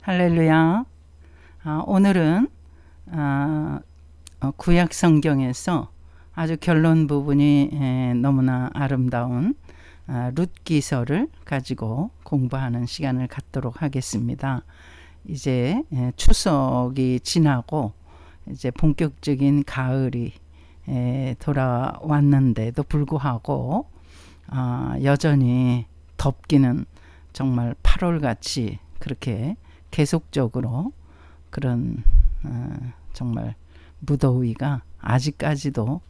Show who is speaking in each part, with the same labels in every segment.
Speaker 1: 할렐루야. 오늘은 구약 성경에서 아주 결론 부분이 너무나 아름다운 룻기서를 가지고 공부하는 시간을 갖도록 하겠습니다. 이제 추석이 지나고 이제 본격적인 가을이 돌아왔는데도 불구하고 여전히 덥기는 정말 8월같이 그렇게 계속적으로 그런 정말 무더위가 아직까지도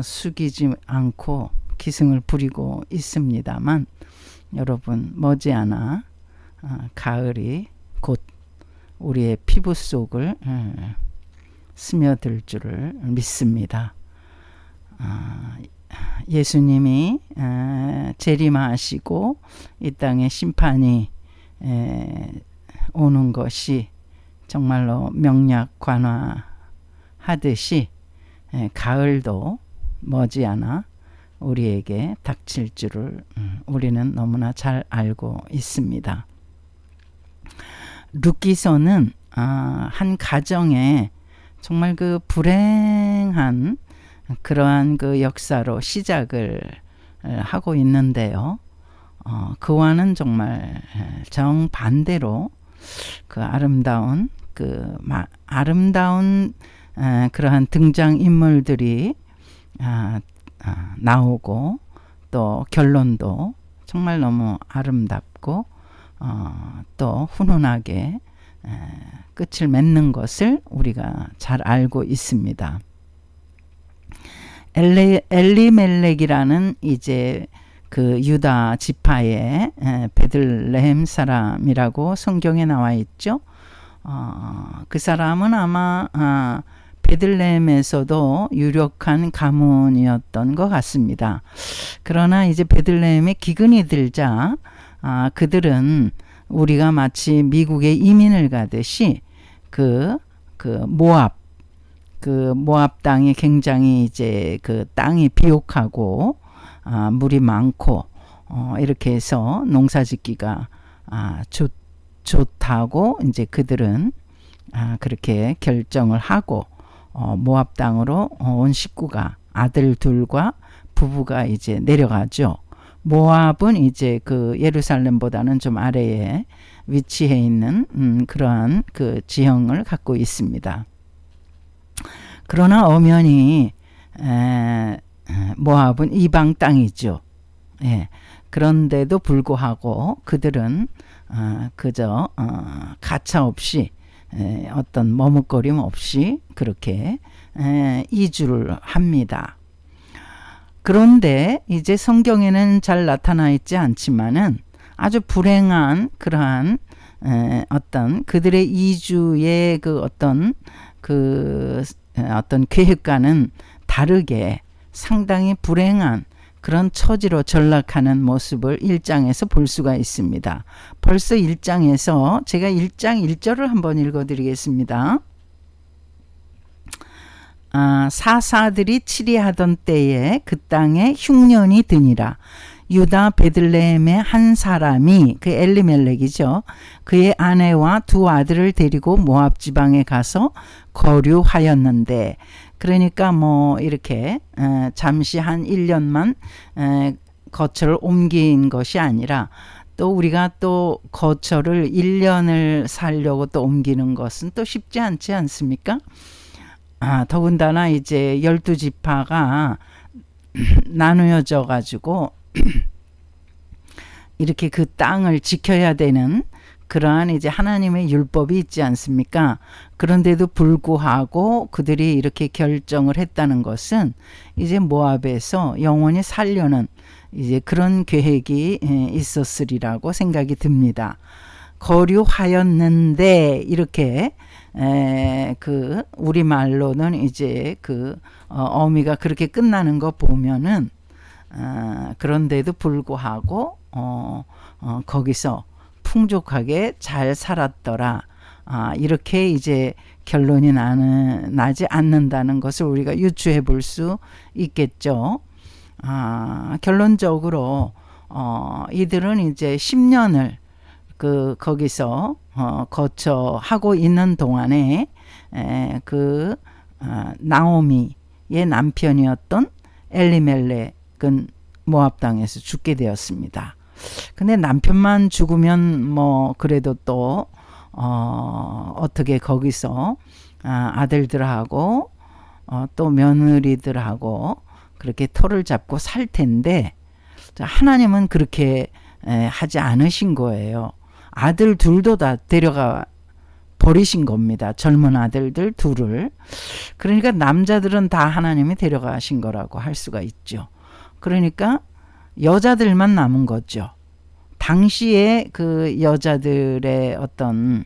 Speaker 1: 숙이지 않고 기승을 부리고 있습니다만, 여러분 머지않아 가을이 곧 우리의 피부 속을 스며들 줄을 믿습니다. 예수님이 재림하시고 이 땅에 심판이 오는 것이 정말로 명약관화하듯이 가을도 머지않아 우리에게 닥칠 줄을 우리는 너무나 잘 알고 있습니다. 룻기서는 한 가정에 정말 그 불행한 그러한 그 역사로 시작을 하고 있는데요. 그와는 정말 정반대로 그 아름다운 그러한 등장 인물들이 나오고 또 결론도 정말 너무 아름답고 또 훈훈하게 끝을 맺는 것을 우리가 잘 알고 있습니다. 엘리멜렉이라는 이제 그 유다 지파의 베들레헴 사람이라고 성경에 나와 있죠. 그 사람은 아마 베들레헴에서도 유력한 가문이었던 것 같습니다. 그러나 이제 베들레헴에 기근이 들자 그들은 우리가 마치 미국에 이민을 가듯이 그 모압 땅이 굉장히 이제 그 땅이 비옥하고 물이 많고 이렇게 해서 농사짓기가 좋다고 이제 그들은 그렇게 결정을 하고 모압 땅으로 온 식구가 아들 둘과 부부가 이제 내려가죠. 모압은 이제 그 예루살렘보다는 좀 아래에 위치해 있는 그러한 그 지형을 갖고 있습니다. 그러나 엄연히 모압은 이방 땅이죠. 그런데도 불구하고 그들은 그저 가차없이 어떤 머뭇거림 없이 그렇게 이주를 합니다. 그런데 이제 성경에는 잘 나타나 있지 않지만은 아주 불행한 그러한 어떤 그들의 이주의 그 어떤 계획과는 다르게 상당히 불행한 그런 처지로 전락하는 모습을 1장에서 볼 수가 있습니다. 벌써 1장에서 제가 1장 1절을 한번 읽어드리겠습니다. 사사들이 치리하던 때에 그 땅에 흉년이 드니라. 유다 베들레헴의 한 사람이 그 엘리멜렉이죠. 그의 아내와 두 아들을 데리고 모압 지방에 가서 거류하였는데, 그러니까 뭐 이렇게 잠시 한 1년만 거처를 옮긴 것이 아니라 또 우리가 또 거처를 1년을 살려고 또 옮기는 것은 또 쉽지 않지 않습니까? 더군다나 이제 12지파가 나누어져 가지고 이렇게 그 땅을 지켜야 되는 그러한 이제 하나님의 율법이 있지 않습니까? 그런데도 불구하고 그들이 이렇게 결정을 했다는 것은 이제 모압에서 영원히 살려는 이제 그런 계획이 있었으리라고 생각이 듭니다. 거류하였는데 이렇게 그 우리말로는 이제 그 어미가 그렇게 끝나는 거 보면은 그런데도 불구하고 거기서 풍족하게 잘 살았더라. 이렇게 이제 결론이 나지 않는다는 것을 우리가 유추해 볼 수 있겠죠. 결론적으로 이들은 이제 10년을 거기서 거처하고 있는 동안에 나오미의 남편이었던 엘리멜렉은 모압 땅에서 죽게 되었습니다. 근데 남편만 죽으면 뭐 그래도 또 어떻게 거기서 아들들하고 또 며느리들하고 그렇게 터를 잡고 살 텐데, 하나님은 그렇게 하지 않으신 거예요. 아들 둘도 다 데려가 버리신 겁니다. 젊은 아들들 둘을. 그러니까 남자들은 다 하나님이 데려가신 거라고 할 수가 있죠. 그러니까 여자들만 남은 거죠. 당시에 그 여자들의 어떤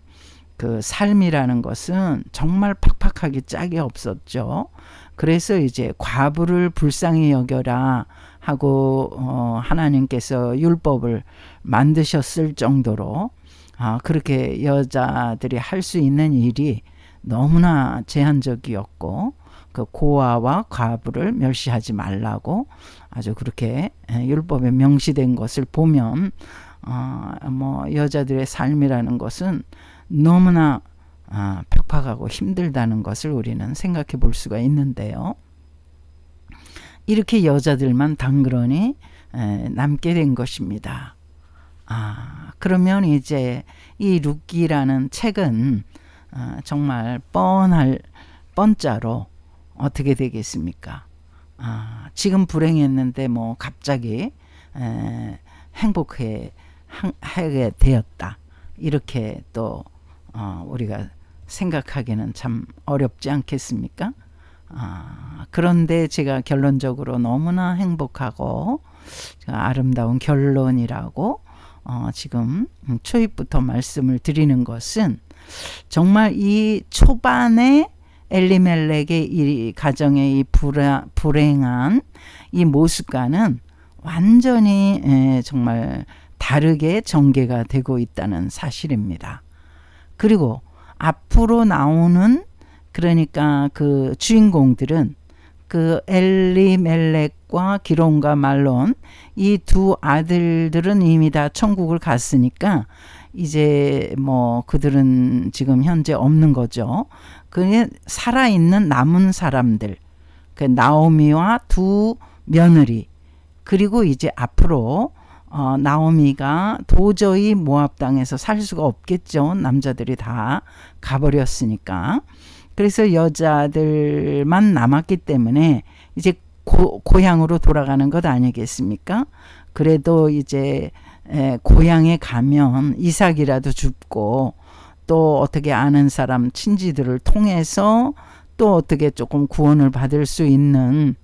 Speaker 1: 그 삶이라는 것은 정말 팍팍하기 짝이 없었죠. 그래서 이제 과부를 불쌍히 여겨라 하고 하나님께서 율법을 만드셨을 정도로 그렇게 여자들이 할 수 있는 일이 너무나 제한적이었고, 그 고아와 과부를 멸시하지 말라고 아주 그렇게 율법에 명시된 것을 보면 뭐 여자들의 삶이라는 것은 너무나 팍팍하고 힘들다는 것을 우리는 생각해 볼 수가 있는데요. 이렇게 여자들만 덩그러니 남게 된 것입니다. 그러면 이제 이 룻기라는 책은 정말 뻔자로 어떻게 되겠습니까? 지금 불행했는데 뭐 갑자기 행복하게 되었다, 이렇게 또 우리가 생각하기는 참 어렵지 않겠습니까? 그런데 제가 결론적으로 너무나 행복하고 아름다운 결론이라고 지금 초입부터 말씀을 드리는 것은, 정말 이 초반에 엘리멜렉의 이 가정의 이 불행한 이 모습과는 완전히 정말 다르게 전개가 되고 있다는 사실입니다. 그리고 앞으로 나오는, 그러니까 그 주인공들은 그 엘리멜렉과 기론과 말론, 이 두 아들들은 이미 다 천국을 갔으니까 이제 뭐 그들은 지금 현재 없는 거죠. 그 살아있는 남은 사람들, 그 나오미와 두 며느리, 그리고 이제 앞으로 나오미가 도저히 모압 땅에서 살 수가 없겠죠. 남자들이 다 가버렸으니까. 그래서 여자들만 남았기 때문에 이제 고향으로 돌아가는 것 아니겠습니까? 그래도 이제 고향에 가면 이삭이라도 줍고, 또 어떻게 아는 사람 친지들을 통해서 또 어떻게 조금 구원을 받을 수 있는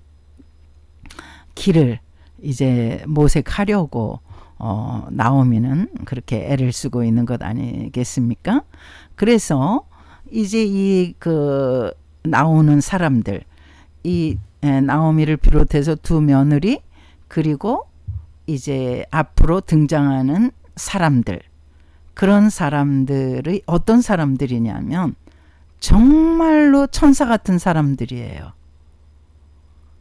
Speaker 1: 길을 이제 모색하려고 나오미는 그렇게 애를 쓰고 있는 것 아니겠습니까? 그래서 이제 이 나오는 사람들, 이 나오미를 비롯해서 두 며느리, 그리고 이제 앞으로 등장하는 사람들, 그런 사람들이 어떤 사람들이냐면 정말로 천사 같은 사람들이에요.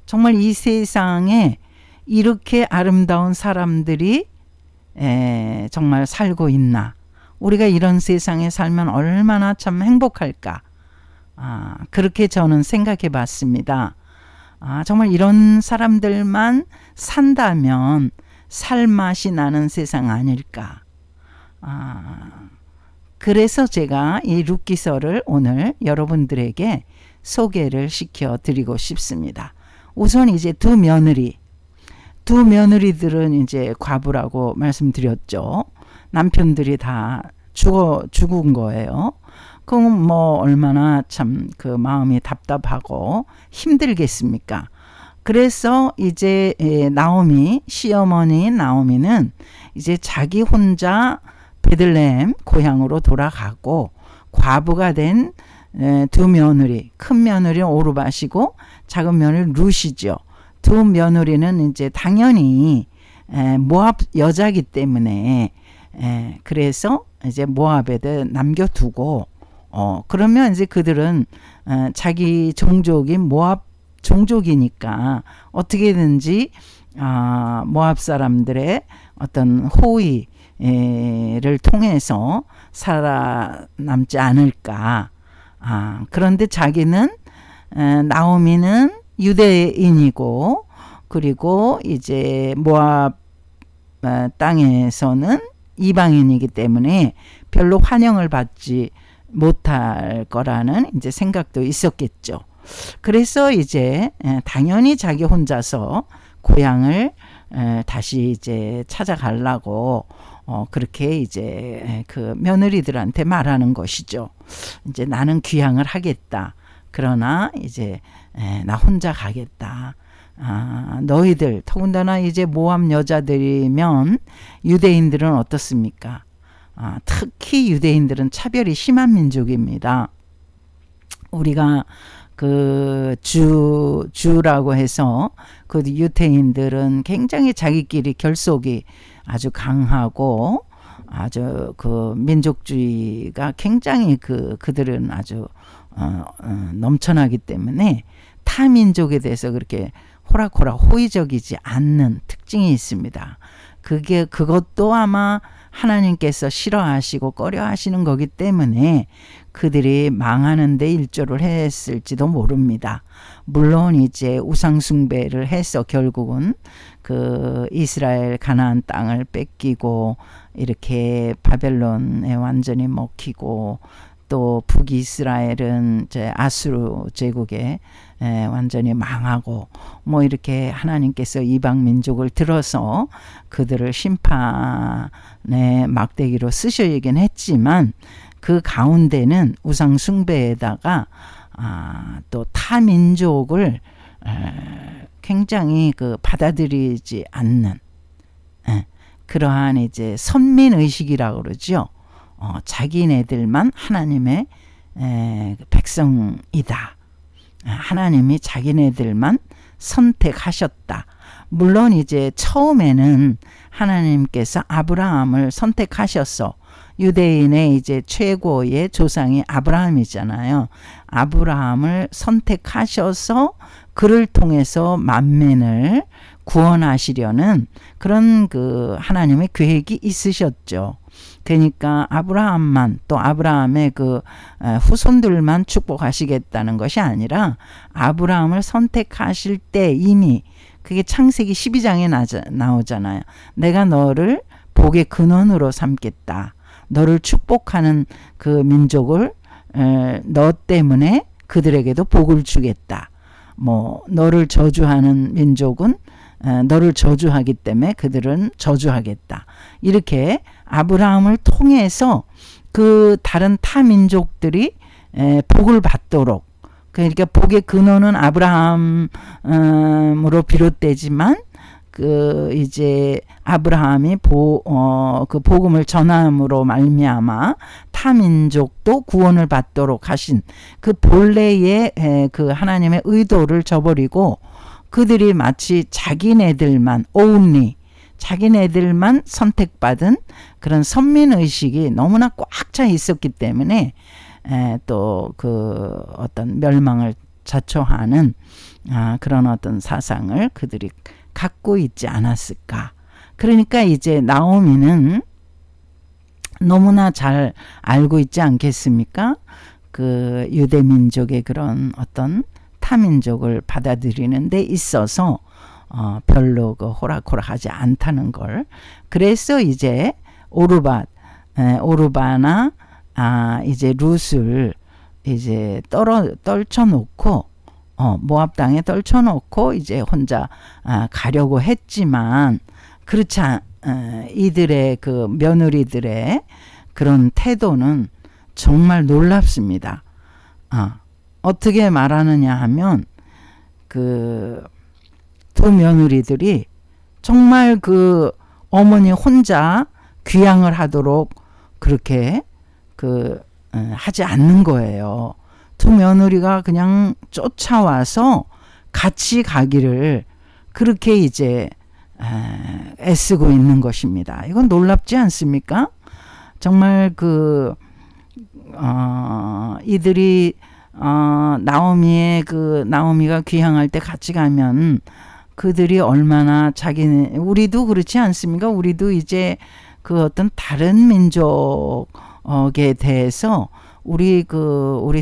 Speaker 1: 정말 이 세상에 이렇게 아름다운 사람들이 정말 살고 있나? 우리가 이런 세상에 살면 얼마나 참 행복할까? 그렇게 저는 생각해 봤습니다. 정말 이런 사람들만 산다면 살맛이 나는 세상 아닐까? 그래서 제가 이 룻기서를 오늘 여러분들에게 소개를 시켜 드리고 싶습니다. 우선 이제 두 며느리들은 이제 과부라고 말씀드렸죠. 남편들이 다 죽은 거예요. 그럼 뭐 얼마나 참 그 마음이 답답하고 힘들겠습니까? 그래서 이제 나오미, 시어머니 나오미는 이제 자기 혼자 베들레헴 고향으로 돌아가고, 과부가 된 두 며느리, 큰 며느리는 오르밧이고 작은 며느리 룻이죠. 두 며느리는 이제 당연히 모압 여자기 때문에 그래서 이제 모압에도 남겨두고, 그러면 이제 그들은 자기 종족인 모압 종족이니까 어떻게든지 모압 사람들의 어떤 호의, 를 통해서 살아남지 않을까. 그런데 자기는 나오미는 유대인이고 그리고 이제 모압 땅에서는 이방인이기 때문에 별로 환영을 받지 못할 거라는 이제 생각도 있었겠죠. 그래서 이제 당연히 자기 혼자서 고향을 다시 이제 찾아가려고 그렇게 이제 그 며느리들한테 말하는 것이죠. 이제 나는 귀향을 하겠다. 그러나 이제 나 혼자 가겠다. 너희들 더군다나 이제 모압 여자들이면 유대인들은 어떻습니까? 특히 유대인들은 차별이 심한 민족입니다. 우리가 그 주라고 해서 그 유대인들은 굉장히 자기끼리 결속이 아주 강하고 아주 그 민족주의가 굉장히 그들은 아주 넘쳐나기 때문에 타 민족에 대해서 그렇게 호락호락 호의적이지 않는 특징이 있습니다. 그것도 아마 하나님께서 싫어하시고 꺼려하시는 거기 때문에 그들이 망하는 데 일조를 했을지도 모릅니다. 물론 이제 우상숭배를 해서 결국은 그 이스라엘 가나안 땅을 뺏기고 이렇게 바벨론에 완전히 먹히고 또 북이스라엘은 이제 아수르 제국에 완전히 망하고 뭐 이렇게 하나님께서 이방 민족을 들어서 그들을 심판의 막대기로 쓰시긴 했지만 그 가운데는 우상 숭배에다가 또 타 민족을 굉장히 그 받아들이지 않는 그러한 이제 선민 의식이라고 그러죠. 자기네들만 하나님의 백성이다. 하나님이 자기네들만 선택하셨다. 물론 이제 처음에는 하나님께서 아브라함을 선택하셨어. 유대인의 이제 최고의 조상이 아브라함이잖아요. 아브라함을 선택하셔서 그를 통해서 만민을 구원하시려는 그런 그 하나님의 계획이 있으셨죠. 그러니까 아브라함만 또 아브라함의 그 후손들만 축복하시겠다는 것이 아니라 아브라함을 선택하실 때 이미 그게 창세기 12장에 나오잖아요. 내가 너를 복의 근원으로 삼겠다. 너를 축복하는 그 민족을 너 때문에 그들에게도 복을 주겠다. 뭐 너를 저주하는 민족은 너를 저주하기 때문에 그들은 저주하겠다. 이렇게 아브라함을 통해서 그 다른 타 민족들이 복을 받도록 그러니까 복의 근원은 아브라함으로 비롯되지만 그 이제 아브라함이 그 복음을 전함으로 말미암아 타 민족도 구원을 받도록 하신 그 본래의 그 하나님의 의도를 저버리고 그들이 마치 자기네들만 자기네들만 선택받은 그런 선민의식이 너무나 꽉 차 있었기 때문에 또 그 어떤 멸망을 자초하는 그런 어떤 사상을 그들이 갖고 있지 않았을까. 그러니까 이제 나오미는 너무나 잘 알고 있지 않겠습니까? 그 유대민족의 그런 어떤 타민족을 받아들이는 데 있어서 별로 그 호락호락하지 않다는 걸. 그래서 이제 오르바나 이제 룻을 이제 떨쳐놓고 모압 땅에 떨쳐놓고 이제 혼자 가려고 했지만 그렇지 이들의 그 며느리들의 그런 태도는 정말 놀랍습니다. 어떻게 말하느냐 하면 그 두 며느리들이 정말 그 어머니 혼자 귀향을 하도록 그렇게 하지 않는 거예요. 두 며느리가 그냥 쫓아와서 같이 가기를 그렇게 이제 애쓰고 있는 것입니다. 이건 놀랍지 않습니까? 정말 이들이 나오미가 귀향할 때 같이 가면 그들이 얼마나 우리도 그렇지 않습니까? 우리도 이제 그 어떤 다른 민족에 대해서 우리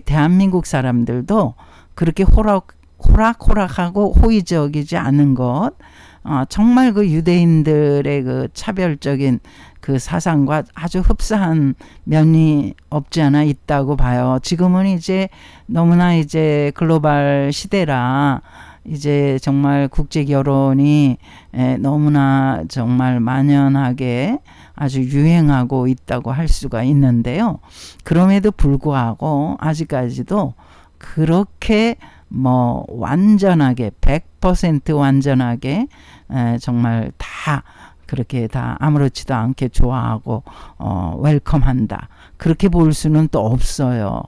Speaker 1: 대한민국 사람들도 그렇게 호락호락하고 호의적이지 않은 것, 정말 그 유대인들의 그 차별적인 그 사상과 아주 흡사한 면이 없지 않아 있다고 봐요. 지금은 이제 너무나 이제 글로벌 시대라 이제 정말 국제 결혼이 너무나 정말 만연하게 아주 유행하고 있다고 할 수가 있는데요. 그럼에도 불구하고 아직까지도 그렇게 뭐 완전하게 100% 완전하게 정말 다 그렇게 다 아무렇지도 않게 좋아하고 웰컴한다. 그렇게 볼 수는 또 없어요.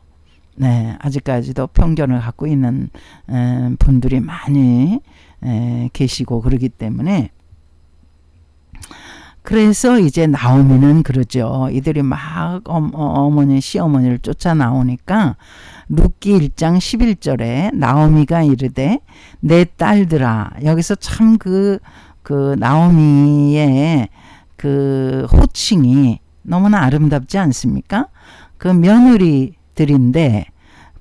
Speaker 1: 네, 아직까지도 편견을 갖고 있는 분들이 많이 계시고 그러기 때문에 그래서 이제 나오미는 그러죠. 이들이 막 어머니 시어머니를 쫓아 나오니까 룻기 1장 11절에 나오미가 이르되 내 딸들아, 여기서 참 그 나오미의 그 호칭이 너무나 아름답지 않습니까? 그 며느리들인데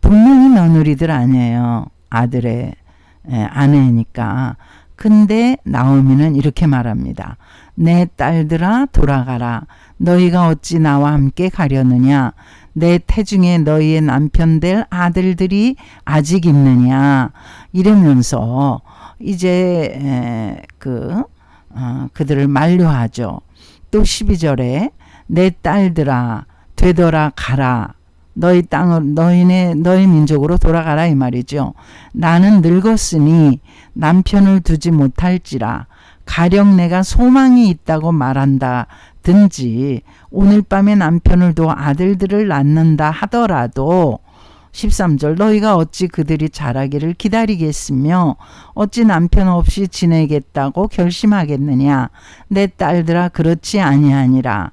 Speaker 1: 분명히 며느리들 아니에요. 아들의 아내니까. 근데 나오미는 이렇게 말합니다. 내 딸들아 돌아가라. 너희가 어찌 나와 함께 가려느냐. 내 태중에 너희의 남편 될 아들들이 아직 있느냐. 이러면서 이제 그들을 만류하죠. 또 12절에 내 딸들아 되돌아 가라. 너희 땅을 너희 민족으로 돌아가라 이 말이죠. 나는 늙었으니 남편을 두지 못할지라 가령 내가 소망이 있다고 말한다든지 오늘 밤에 남편을 두어 아들들을 낳는다 하더라도 13절 너희가 어찌 그들이 자라기를 기다리겠으며 어찌 남편 없이 지내겠다고 결심하겠느냐. 내 딸들아 그렇지 아니하니라.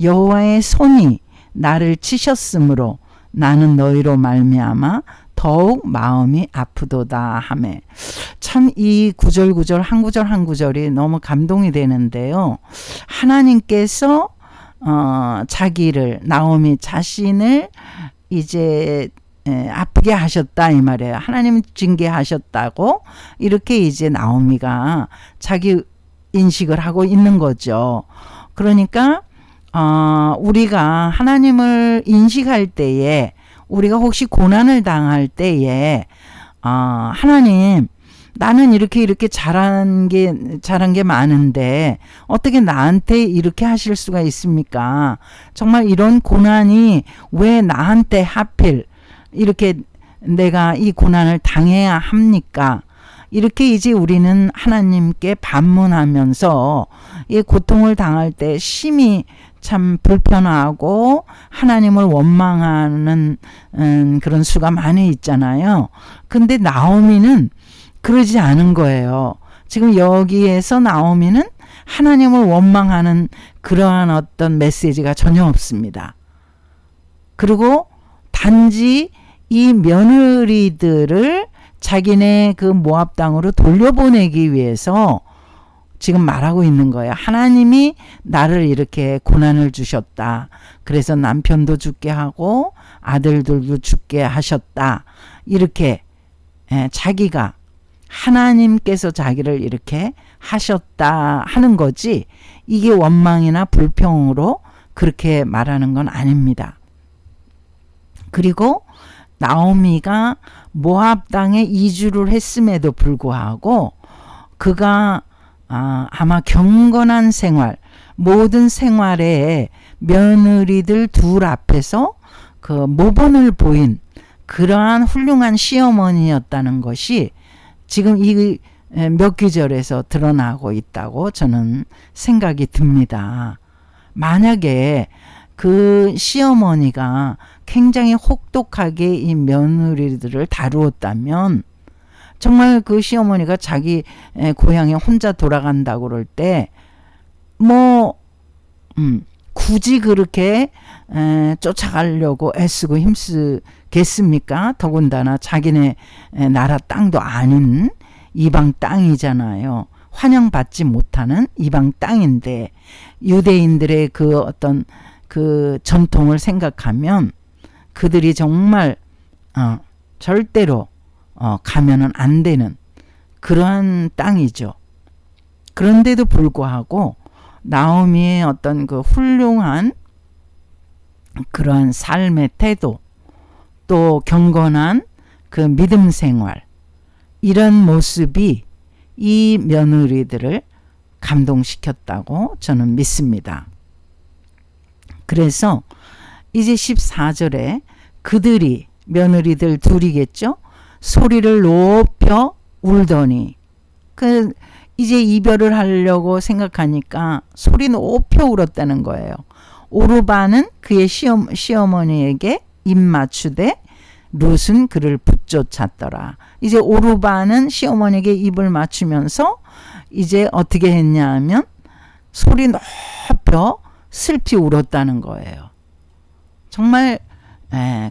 Speaker 1: 여호와의 손이 나를 치셨으므로 나는 너희로 말미암아 더욱 마음이 아프도다 하매. 참 이 구절 한 구절이 너무 감동이 되는데요. 하나님께서 나오미 자신을 이제 아프게 하셨다 이 말이에요. 하나님 징계하셨다고 이렇게 이제 나오미가 자기 인식을 하고 있는 거죠. 그러니까 우리가 하나님을 인식할 때에 우리가 혹시 고난을 당할 때에 하나님 나는 이렇게 잘한 게 많은데 어떻게 나한테 이렇게 하실 수가 있습니까? 정말 이런 고난이 왜 나한테 하필 이렇게 내가 이 고난을 당해야 합니까? 이렇게 이제 우리는 하나님께 반문하면서 이 고통을 당할 때 심히 참 불편하고 하나님을 원망하는 그런 수가 많이 있잖아요. 근데 나오미는 그러지 않은 거예요. 지금 여기에서 나오미는 하나님을 원망하는 그러한 어떤 메시지가 전혀 없습니다. 그리고 단지 이 며느리들을 자기네 그 모압 땅으로 돌려보내기 위해서 지금 말하고 있는 거예요. 하나님이 나를 이렇게 고난을 주셨다. 그래서 남편도 죽게 하고 아들들도 죽게 하셨다. 이렇게 자기가 하나님께서 자기를 이렇게 하셨다 하는 거지 이게 원망이나 불평으로 그렇게 말하는 건 아닙니다. 그리고 나오미가 모압 땅에 이주를 했음에도 불구하고 그가 아마 경건한 생활, 모든 생활에 며느리들 둘 앞에서 그 모범을 보인 그러한 훌륭한 시어머니였다는 것이 지금 이 몇 구절에서 드러나고 있다고 저는 생각이 듭니다. 만약에 그 시어머니가 굉장히 혹독하게 이 며느리들을 다루었다면 정말 그 시어머니가 자기 고향에 혼자 돌아간다고 그럴 때 굳이 그렇게 쫓아가려고 애쓰고 힘쓰겠습니까? 더군다나 자기네 나라 땅도 아닌 이방 땅이잖아요. 환영받지 못하는 이방 땅인데 유대인들의 그 어떤 그 전통을 생각하면 그들이 정말 절대로 가면은 안 되는 그러한 땅이죠. 그런데도 불구하고 나오미의 어떤 그 훌륭한 그러한 삶의 태도, 또 경건한 그 믿음 생활, 이런 모습이 이 며느리들을 감동시켰다고 저는 믿습니다. 그래서 이제 14절에 그들이, 며느리들 둘이겠죠, 소리를 높여 울더니, 이제 이별을 하려고 생각하니까 소리 높여 울었다는 거예요. 오르바는 그의 시어머니에게 입 맞추되 룻은 그를 붙쫓았더라. 이제 오르바는 시어머니에게 입을 맞추면서 이제 어떻게 했냐 하면 소리 높여 슬피 울었다는 거예요. 정말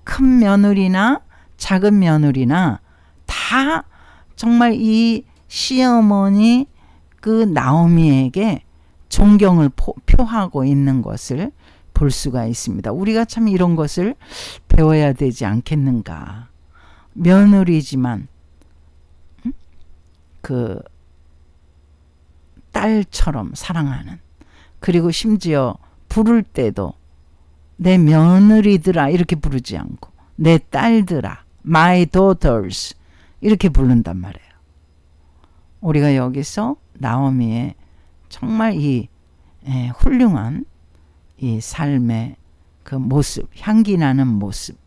Speaker 1: 큰 며느리나 작은 며느리나 다 정말 이 시어머니 그 나오미에게 존경을 표하고 있는 것을 볼 수가 있습니다. 우리가 참 이런 것을 배워야 되지 않겠는가. 며느리지만 그 딸처럼 사랑하는, 그리고 심지어 부를 때도 내 며느리들아 이렇게 부르지 않고 내 딸들아, my daughters 이렇게 부른단 말이에요. 우리가 여기서 나오미의 정말 이 훌륭한 이 삶의 그 모습, 향기 나는 모습.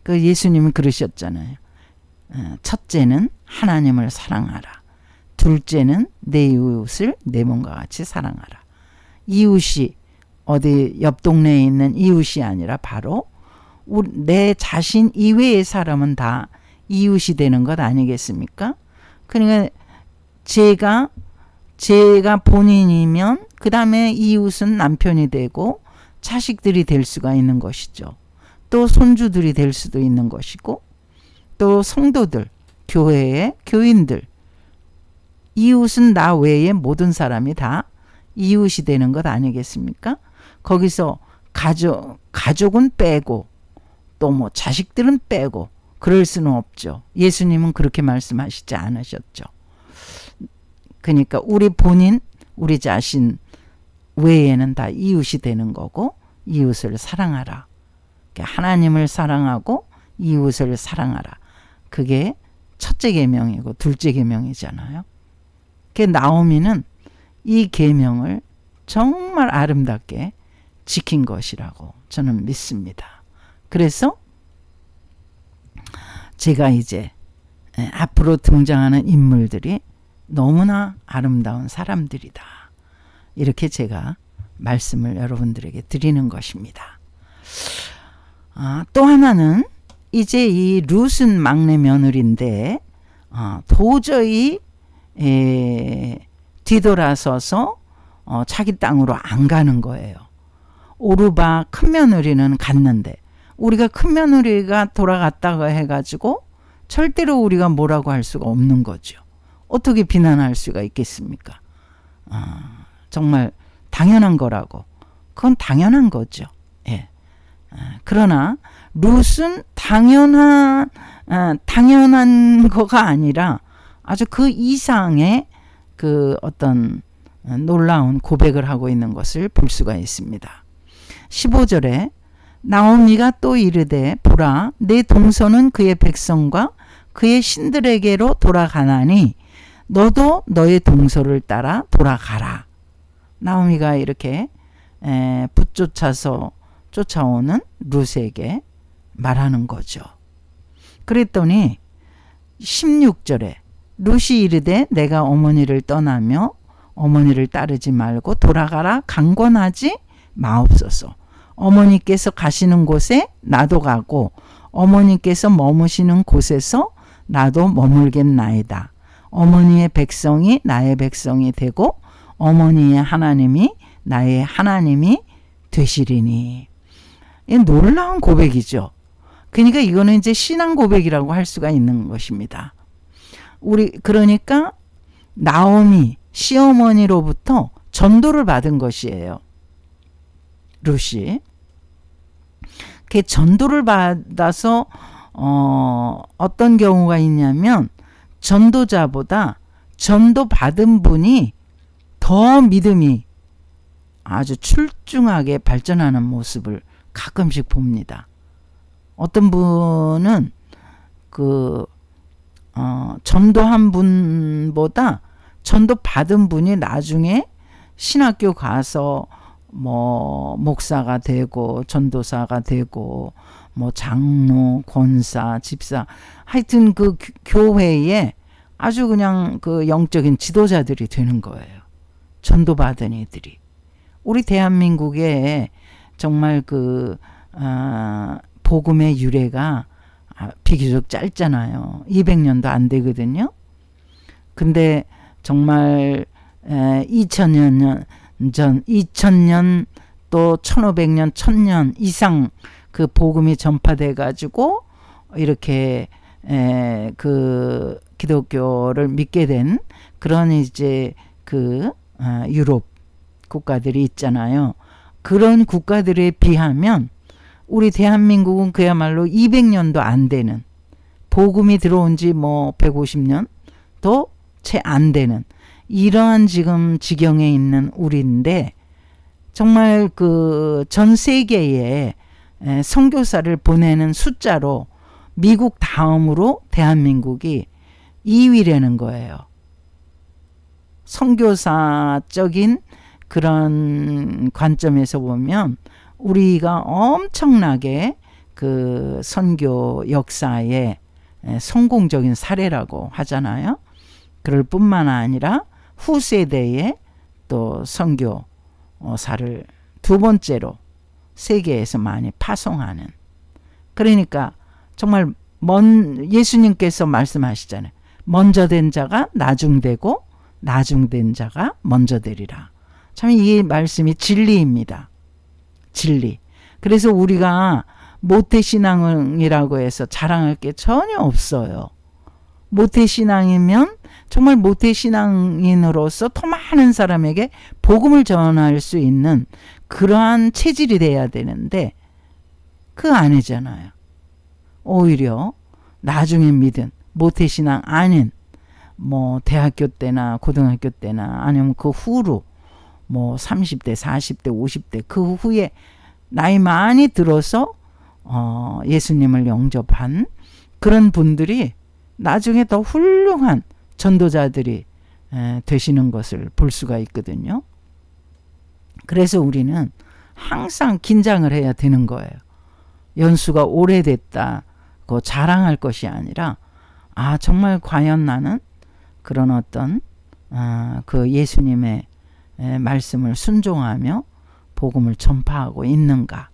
Speaker 1: 그 예수님은 그러셨잖아요. 첫째는 하나님을 사랑하라. 둘째는 내 이웃을 내 몸과 같이 사랑하라. 이웃이 어디 옆 동네에 있는 이웃이 아니라 바로 내 자신 이외의 사람은 다 이웃이 되는 것 아니겠습니까? 그러니까 제가 본인이면 그 다음에 이웃은 남편이 되고 자식들이 될 수가 있는 것이죠. 또 손주들이 될 수도 있는 것이고, 또 성도들, 교회의 교인들, 이웃은 나 외에 모든 사람이 다 이웃이 되는 것 아니겠습니까? 거기서 가족은 빼고 또 뭐 자식들은 빼고 그럴 수는 없죠. 예수님은 그렇게 말씀하시지 않으셨죠. 그러니까 우리 자신 외에는 다 이웃이 되는 거고, 이웃을 사랑하라. 하나님을 사랑하고 이웃을 사랑하라. 그게 첫째 계명이고 둘째 계명이잖아요. 나오미는 이 계명을 정말 아름답게 지킨 것이라고 저는 믿습니다. 그래서 제가 이제 앞으로 등장하는 인물들이 너무나 아름다운 사람들이다. 이렇게 제가 말씀을 여러분들에게 드리는 것입니다. 또 하나는 이제 이 룻은 막내 며느리인데 도저히 뒤돌아서서 자기 땅으로 안 가는 거예요. 오르바 큰 며느리는 갔는데 우리가 큰 며느리가 돌아갔다고 해가지고 절대로 우리가 뭐라고 할 수가 없는 거죠. 어떻게 비난할 수가 있겠습니까? 정말 당연한 거라고. 그건 당연한 거죠. 예. 그러나 룻은 당연한 거가 아니라 아주 그 이상의 그 어떤 놀라운 고백을 하고 있는 것을 볼 수가 있습니다. 15절에 나오미가 또 이르되 보라 내 동서는 그의 백성과 그의 신들에게로 돌아가나니 너도 너의 동서를 따라 돌아가라. 나오미가 이렇게 붙쫓아서 쫓아오는 룻에게 말하는 거죠. 그랬더니 16절에 룻이 이르되 내가 어머니를 떠나며 어머니를 따르지 말고 돌아가라 강권하지 마옵소서. 어머니께서 가시는 곳에 나도 가고 어머니께서 머무시는 곳에서 나도 머물겠나이다. 어머니의 백성이 나의 백성이 되고 어머니의 하나님이 나의 하나님이 되시리니. 이 놀라운 고백이죠. 그러니까 이거는 이제 신앙 고백이라고 할 수가 있는 것입니다. 그러니까 나오미 시어머니로부터 전도를 받은 것이에요. 룻이. 그 전도를 받아서 어떤 경우가 있냐면 전도자보다 전도받은 분이 더 믿음이 아주 출중하게 발전하는 모습을 가끔씩 봅니다. 어떤 분은 전도한 분보다 전도받은 분이 나중에 신학교 가서 뭐 목사가 되고 전도사가 되고 뭐 장로, 권사, 집사, 하여튼 그 교회에 아주 그냥 그 영적인 지도자들이 되는 거예요. 전도받은 이들이. 우리 대한민국에 정말 복음의 유래가 비교적 짧잖아요. 200년도 안 되거든요. 근데 정말 2000년 전, 2000년 또 1500년, 1000년 이상 그 복음이 전파돼 가지고 이렇게 기독교를 믿게 된 그런 이제 유럽 국가들이 있잖아요. 그런 국가들에 비하면 우리 대한민국은 그야말로 200년도 안 되는, 복음이 들어온 지 뭐 150년도 채 안 되는 이러한 지금 지경에 있는 우리인데, 정말 전 세계에 선교사를 보내는 숫자로 미국 다음으로 대한민국이 2위라는 거예요. 선교사적인 그런 관점에서 보면 우리가 엄청나게 선교 역사의 성공적인 사례라고 하잖아요. 그럴 뿐만 아니라 후세대에 또 선교사를 두 번째로 세계에서 많이 파송하는, 그러니까 정말 예수님께서 말씀하시잖아요. 먼저 된 자가 나중되고 나중된 자가 먼저 되리라. 참 이 말씀이 진리입니다. 진리. 그래서 우리가 모태신앙이라고 해서 자랑할 게 전혀 없어요. 모태신앙이면 정말 모태신앙인으로서 더 많은 사람에게 복음을 전할 수 있는 그러한 체질이 돼야 되는데 그거 아니잖아요. 오히려 나중에 믿은 모태신앙 아닌 뭐 대학교 때나 고등학교 때나 아니면 그 후로 뭐 30대, 40대, 50대 그 후에 나이 많이 들어서 예수님을 영접한 그런 분들이 나중에 더 훌륭한 전도자들이 되시는 것을 볼 수가 있거든요. 그래서 우리는 항상 긴장을 해야 되는 거예요. 연수가 오래됐다고 자랑할 것이 아니라 정말 과연 나는 그런 어떤 예수님의 말씀을 순종하며 복음을 전파하고 있는가?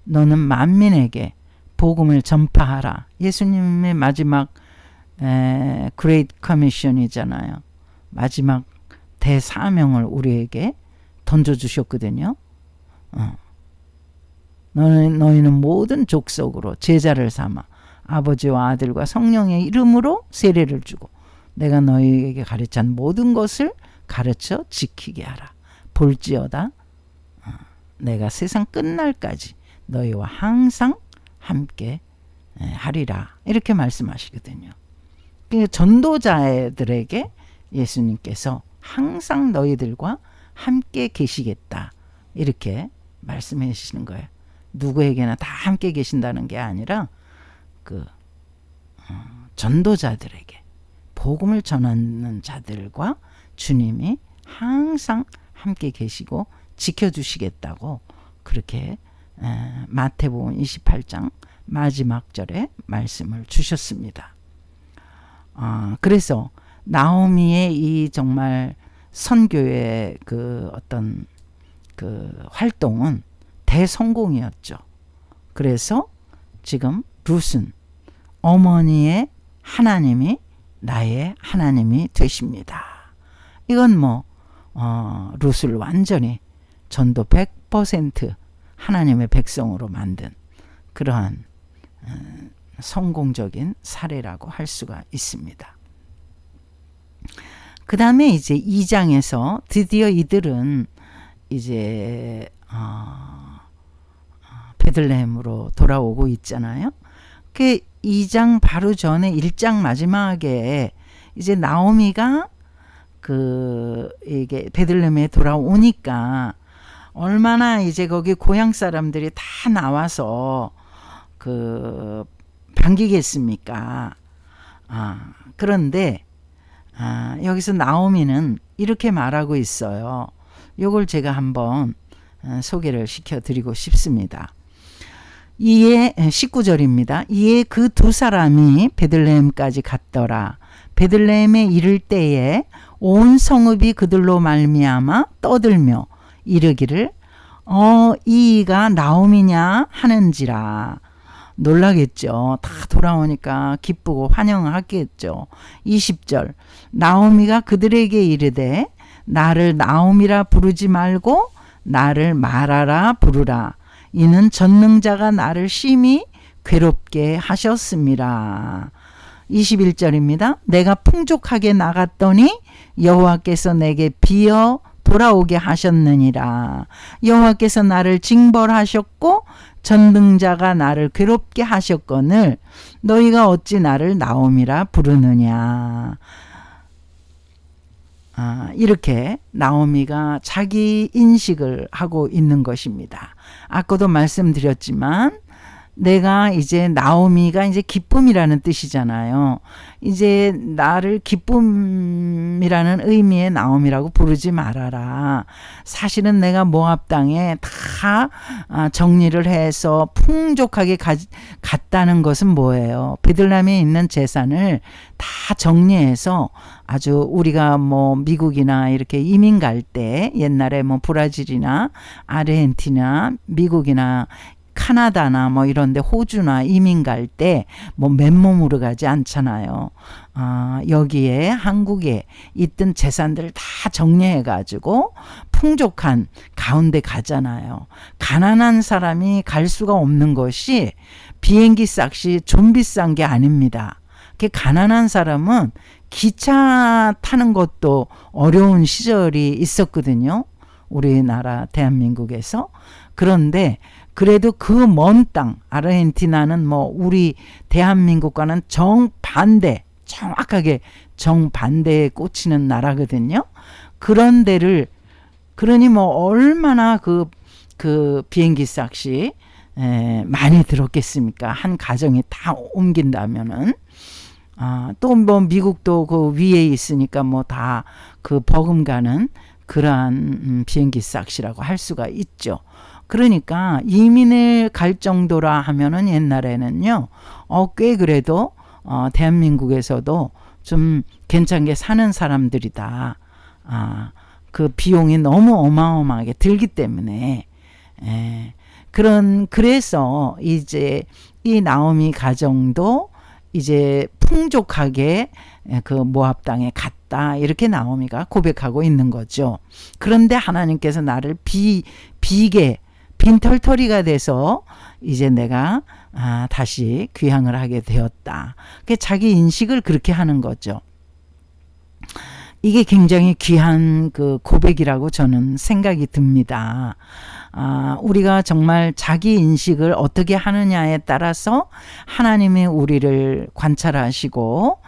Speaker 1: 너는 만민에게 복음을 전파하라. 예수님의 마지막 Great Commission이잖아요. 마지막 대사명을 우리에게 던져주셨거든요. 너희는 모든 족속으로 제자를 삼아 아버지와 아들과 성령의 이름으로 세례를 주고 내가 너희에게 가르친 모든 것을 가르쳐 지키게 하라. 볼지어다 내가 세상 끝날까지 너희와 항상 함께 하리라. 이렇게 말씀하시거든요. 전도자들에게 예수님께서 항상 너희들과 함께 계시겠다. 이렇게 말씀해 주시는 거예요. 누구에게나 다 함께 계신다는 게 아니라 전도자들에게, 복음을 전하는 자들과 주님이 항상 함께 계시고 지켜주시겠다고 그렇게 마태복음 28장 마지막 절에 말씀을 주셨습니다. 그래서 나오미의 이 정말 선교의 어떤 활동은 대성공이었죠. 그래서 지금 룻은 어머니의 하나님이 나의 하나님이 되십니다. 이건 룻을 완전히 전도 100% 하나님의 백성으로 만든 그러한 성공적인 사례라고 할 수가 있습니다. 그 다음에 이제 2장에서 드디어 이들은 이제 베들레헴으로 돌아오고 있잖아요. 그 2장 바로 전에 1장 마지막에 이제 나오미가 이게 베들레헴에 돌아오니까 얼마나 이제 거기 고향 사람들이 다 나와서 반기겠습니까? 그런데 여기서 나오미는 이렇게 말하고 있어요. 요걸 제가 한번 소개를 시켜드리고 싶습니다. 이에 19절입니다. 이에 그 두 사람이 베들레헴까지 갔더라. 베들레헴에 이를 때에 온 성읍이 그들로 말미암아 떠들며 이르기를 이가 나오미냐 하는지라. 놀라겠죠. 다 돌아오니까 기쁘고 환영하겠죠. 20절 나오미가 그들에게 이르되 나를 나오미라 부르지 말고 나를 마라라 부르라. 이는 전능자가 나를 심히 괴롭게 하셨습니다. 21절입니다. 내가 풍족하게 나갔더니 여호와께서 내게 비어 돌아오게 하셨느니라. 여호와께서 나를 징벌하셨고 전능자가 나를 괴롭게 하셨거늘 너희가 어찌 나를 나오미라 부르느냐. 이렇게 나오미가 자기 인식을 하고 있는 것입니다. 아까도 말씀드렸지만 내가 이제 나오미가 이제 기쁨이라는 뜻이잖아요. 이제 나를 기쁨이라는 의미의 나오미라고 부르지 말아라. 사실은 내가 모압 땅에 다 정리를 해서 풍족하게 갔다는 것은 뭐예요? 베들레헴에 있는 재산을 다 정리해서 아주 우리가 뭐 미국이나 이렇게 이민 갈 때 옛날에 뭐 브라질이나 아르헨티나 미국이나 카나다나 뭐 이런데 호주나 이민 갈 때 뭐 맨몸으로 가지 않잖아요. 여기에 한국에 있던 재산들을 다 정리해 가지고 풍족한 가운데 가잖아요. 가난한 사람이 갈 수가 없는 것이 비행기 값이 좀 비싼 게 아닙니다. 가난한 사람은 기차 타는 것도 어려운 시절이 있었거든요. 우리나라 대한민국에서. 그런데 그래도 그 먼 땅 아르헨티나는 뭐 우리 대한민국과는 정확하게 정반대에 꽂히는 나라거든요. 그런 데를 그러니 뭐 얼마나 그 비행기 값이 많이 들었겠습니까? 한 가정이 다 옮긴다면은. 또 뭐 미국도 그 위에 있으니까 뭐 다 그 버금가는 그러한 비행기 값이라고 할 수가 있죠. 그러니까 이민을 갈 정도라 하면은 옛날에는요, 꽤 그래도 대한민국에서도 좀 괜찮게 사는 사람들이다. 그 비용이 너무 어마어마하게 들기 때문에 그래서 이제 이 나오미 가정도 이제 풍족하게 그 모압 땅에 갔다 이렇게 나오미가 고백하고 있는 거죠. 그런데 하나님께서 나를 비게 빈털터리가 돼서 이제 내가 다시 귀향을 하게 되었다. 자기 인식을 그렇게 하는 거죠. 이게 굉장히 귀한 그 고백이라고 저는 생각이 듭니다. 우리가 정말 자기 인식을 어떻게 하느냐에 따라서 하나님이 우리를 관찰하시고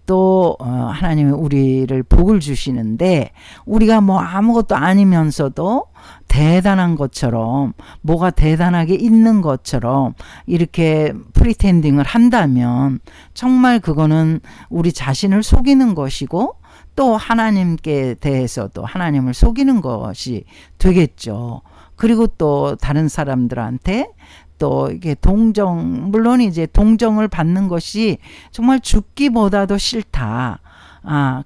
Speaker 1: 또 하나님이 우리를 복을 주시는데 우리가 뭐 아무것도 아니면서도 대단한 것처럼 뭐가 대단하게 있는 것처럼 이렇게 프리텐딩을 한다면 정말 그거는 우리 자신을 속이는 것이고 또 하나님께 대해서도 하나님을 속이는 것이 되겠죠. 그리고 또 다른 사람들한테 또 이게 물론 이제 동정을 받는 것이 정말 죽기보다도 싫다.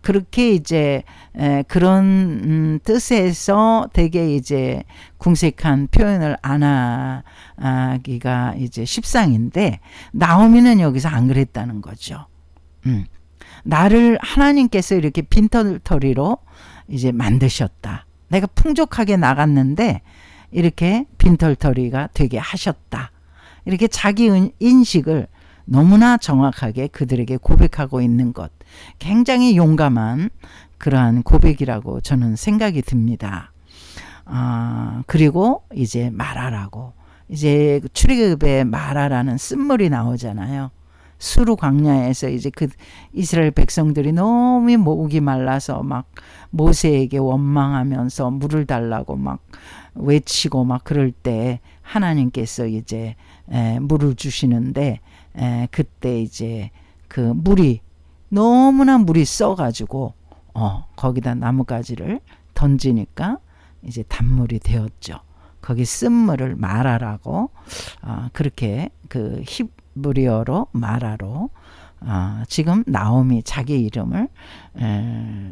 Speaker 1: 그렇게 이제 그런 뜻에서 되게 이제 궁색한 표현을 안 하기가 이제 십상인데 나오미는 여기서 안 그랬다는 거죠. 나를 하나님께서 이렇게 빈털터리로 이제 만드셨다. 내가 풍족하게 나갔는데 이렇게 빈털터리가 되게 하셨다. 이렇게 자기 인식을 너무나 정확하게 그들에게 고백하고 있는 것. 굉장히 용감한 그러한 고백이라고 저는 생각이 듭니다. 그리고 이제 말하라고. 이제 출애굽에 말하라는 쓴물이 나오잖아요. 수르 광야에서 이제 그 이스라엘 백성들이 너무 목이 말라서 막 모세에게 원망하면서 물을 달라고 막 외치고 막 그럴 때 하나님께서 이제 물을 주시는데 그때 이제 그 물이 너무나 물이 써가지고 거기다 나뭇가지를 던지니까 이제 단물이 되었죠. 거기 쓴물을 마라라고 그렇게 그 히브리어로 마라로 지금 나오미 자기 이름을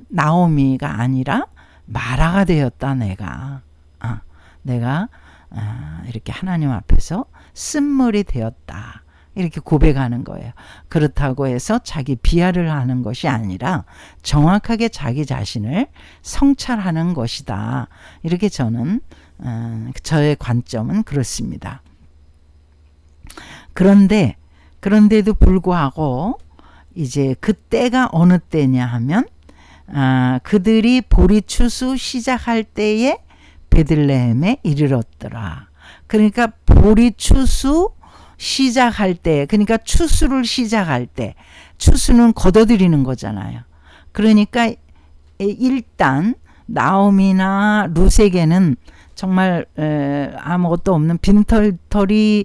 Speaker 1: 나오미가 아니라 마라가 되었다. 내가 이렇게 하나님 앞에서 쓴물이 되었다. 이렇게 고백하는 거예요. 그렇다고 해서 자기 비하를 하는 것이 아니라 정확하게 자기 자신을 성찰하는 것이다. 이렇게 저는 저의 관점은 그렇습니다. 그런데도 불구하고 이제 그때가 어느 때냐 하면 그들이 보리 추수 시작할 때에 베들레헴에 이르렀더라. 그러니까 보리 추수 시작할 때, 그러니까 추수를 시작할 때, 추수는 걷어들이는 거잖아요. 그러니까 일단 나오미나 룻에게는 정말 아무것도 없는 빈털터리들이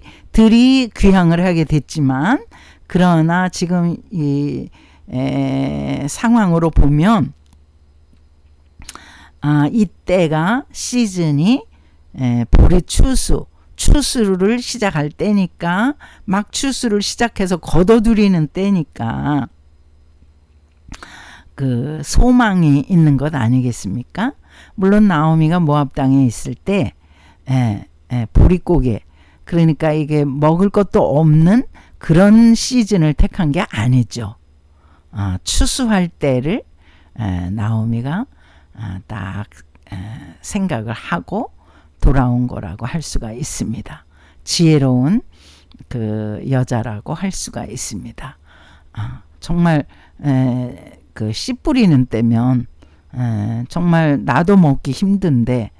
Speaker 1: 귀향을 하게 됐지만, 그러나 지금 이 상황으로 보면 이때가 시즌이 보리 추수를 시작할 때니까, 막 추수를 시작해서 걷어들이는 때니까 그 소망이 있는 것 아니겠습니까? 물론 나오미가 모압 땅에 있을 때 보릿고개, 그러니까 이게 먹을 것도 없는 그런 시즌을 택한 게 아니죠. 추수할 때를 나오미가 딱 생각을 하고 돌아온 거라고 할 수가 있습니다. 지혜로운 그 여자라고 할 수가 있습니다. 정말 그 씨 뿌리는 때면 정말 나도 먹기 힘든데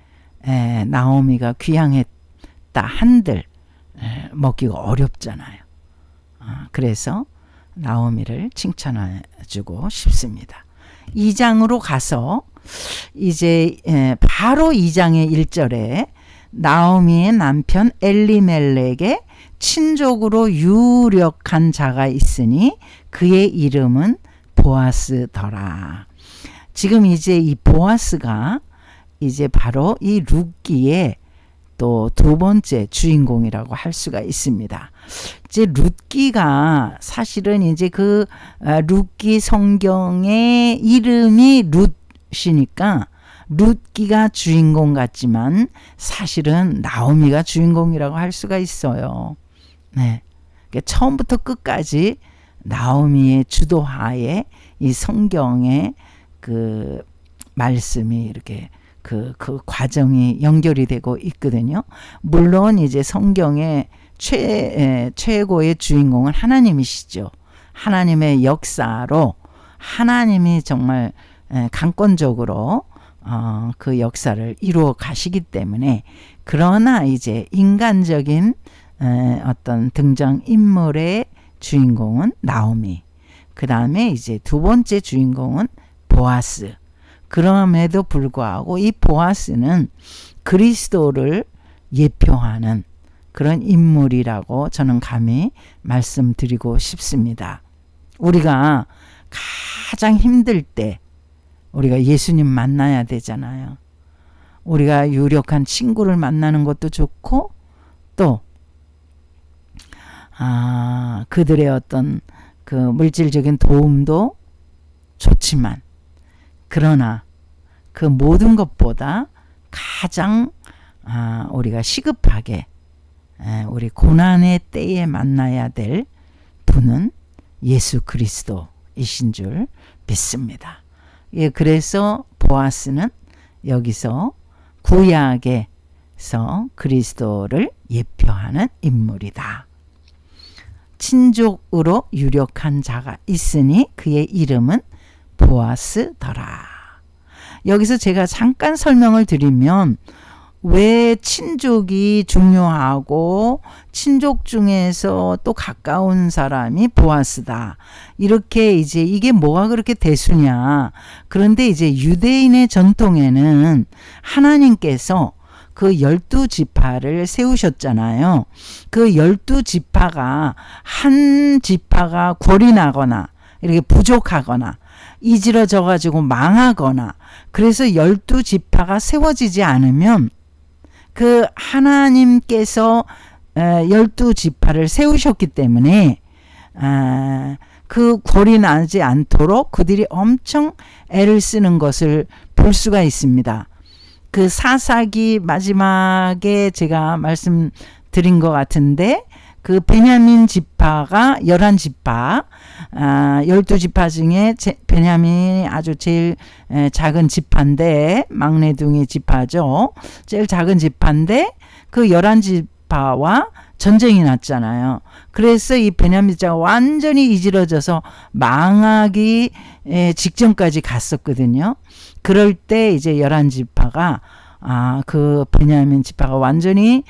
Speaker 1: 나오미가 귀향했다 한들 먹기가 어렵잖아요. 그래서 나오미를 칭찬해주고 싶습니다. 2장으로 가서 이제 바로 2장의 1절에 나오미의 남편 엘리멜렉에 친족으로 유력한 자가 있으니 그의 이름은 보아스더라. 지금 이제 이 보아스가 이제 바로 이 룻기의 또 두 번째 주인공이라고 할 수가 있습니다. 이제 룻기가 사실은 이제 그 룻기 성경의 이름이 룻이니까 룻기가 주인공 같지만 사실은 나오미가 주인공이라고 할 수가 있어요. 네. 그러니까 처음부터 끝까지 나오미의 주도하에 이 성경의 그 말씀이 이렇게 그 과정이 연결이 되고 있거든요. 물론 이제 성경의 최고의 주인공은 하나님이시죠. 하나님의 역사로 하나님이 정말 강권적으로 그 역사를 이루어 가시기 때문에, 그러나 이제 인간적인 어떤 등장 인물의 주인공은 나오미, 그 다음에 이제 두 번째 주인공은 보아스. 그럼에도 불구하고 이 보아스는 그리스도를 예표하는 그런 인물이라고 저는 감히 말씀드리고 싶습니다. 우리가 가장 힘들 때 우리가 예수님 만나야 되잖아요. 우리가 유력한 친구를 만나는 것도 좋고 또 그들의 어떤 그 물질적인 도움도 좋지만, 그러나 그 모든 것보다 가장 우리가 시급하게 우리 고난의 때에 만나야 될 분은 예수 그리스도이신 줄 믿습니다. 예, 그래서 보아스는 여기서 구약에서 그리스도를 예표하는 인물이다. 친족으로 유력한 자가 있으니 그의 이름은 보아스더라. 여기서 제가 잠깐 설명을 드리면 왜 친족이 중요하고 친족 중에서 또 가까운 사람이 보아스다. 이렇게 이제 이게 뭐가 그렇게 대수냐. 그런데 이제 유대인의 전통에는 하나님께서 그 12지파를 세우셨잖아요. 그 12지파가 한 지파가 골이 나거나 이렇게 부족하거나 이지러져 가지고 망하거나 그래서 12지파가 세워지지 않으면 그 하나님께서 12지파를 세우셨기 때문에 그 골이 나지 않도록 그들이 엄청 애를 쓰는 것을 볼 수가 있습니다. 그 사사기 마지막에 제가 말씀드린 것 같은데 그 베냐민 지파가 11지파 12지파 중에 베냐민이 아주 제일 작은 지파인데 막내둥이 지파죠. 제일 작은 지파인데 그 11지파와 전쟁이 났잖아요. 그래서 이 베냐민 지파가 완전히 이지러져서 망하기 직전까지 갔었거든요. 그럴 때 이제 11지파가 그 베냐민 지파가 완전히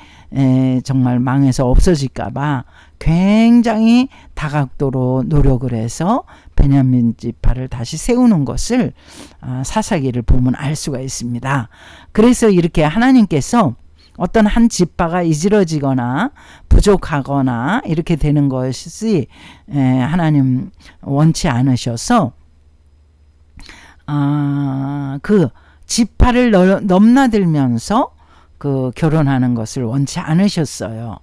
Speaker 1: 정말 망해서 없어질까봐 굉장히 다각도로 노력을 해서 베냐민 지파를 다시 세우는 것을 사사기를 보면 알 수가 있습니다. 그래서 이렇게 하나님께서 어떤 한 지파가 이지러지거나 부족하거나 이렇게 되는 것이 하나님 원치 않으셔서 그 지파를 넘나들면서 그 결혼하는 것을 원치 않으셨어요.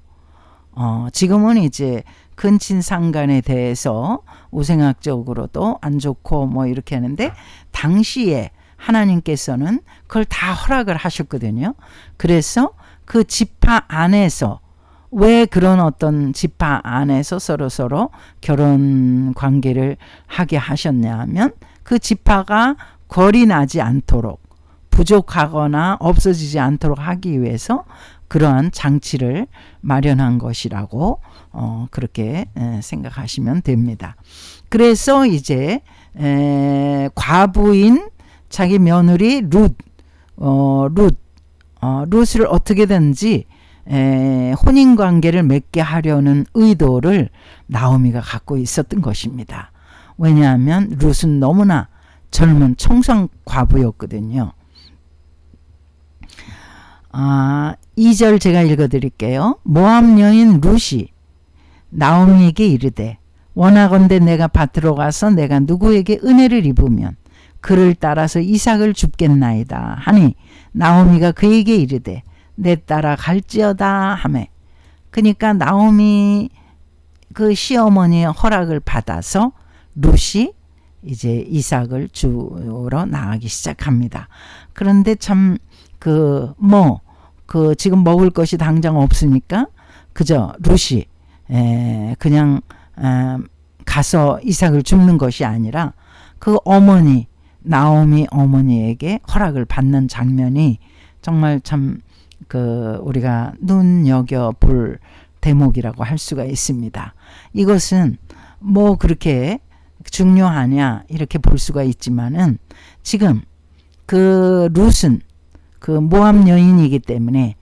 Speaker 1: 지금은 이제 근친상간에 대해서 우생학적으로도 안 좋고 뭐 이렇게 하는데 당시에 하나님께서는 그걸 다 허락을 하셨거든요. 그래서 그 지파 안에서 왜 그런 어떤 지파 안에서 서로 결혼 관계를 하게 하셨냐면 그 지파가 거리 나지 않도록 부족하거나 없어지지 않도록 하기 위해서 그러한 장치를 마련한 것이라고 그렇게 생각하시면 됩니다. 그래서 이제 과부인 자기 며느리 룻을 어떻게든지 혼인관계를 맺게 하려는 의도를 나오미가 갖고 있었던 것입니다. 왜냐하면 룻은 너무나 젊은 청성 과부였거든요. 2절 제가 읽어드릴게요. 모압 여인 룻이 나오미에게 이르되 원하건대 내가 밭으로 가서 내가 누구에게 은혜를 입으면 그를 따라서 이삭을 줍겠나이다 하니 나오미가 그에게 이르되 내 따라 갈지어다 하매 그러니까 나오미 그 시어머니의 허락을 받아서 룻이 이제 이삭을 주러 나가기 시작합니다. 그런데 참 지금 먹을 것이 당장 없으니까 그저 룻이 그냥 가서 이삭을 줍는 것이 아니라 그 어머니 나오미 어머니에게 허락을 받는 장면이 정말 참 우리가 눈여겨 볼 대목이라고 할 수가 있습니다. 이것은 뭐 그렇게 중요하냐 이렇게 볼 수가 있지만은 지금 그 룻은 그 모압 여인이기 때문에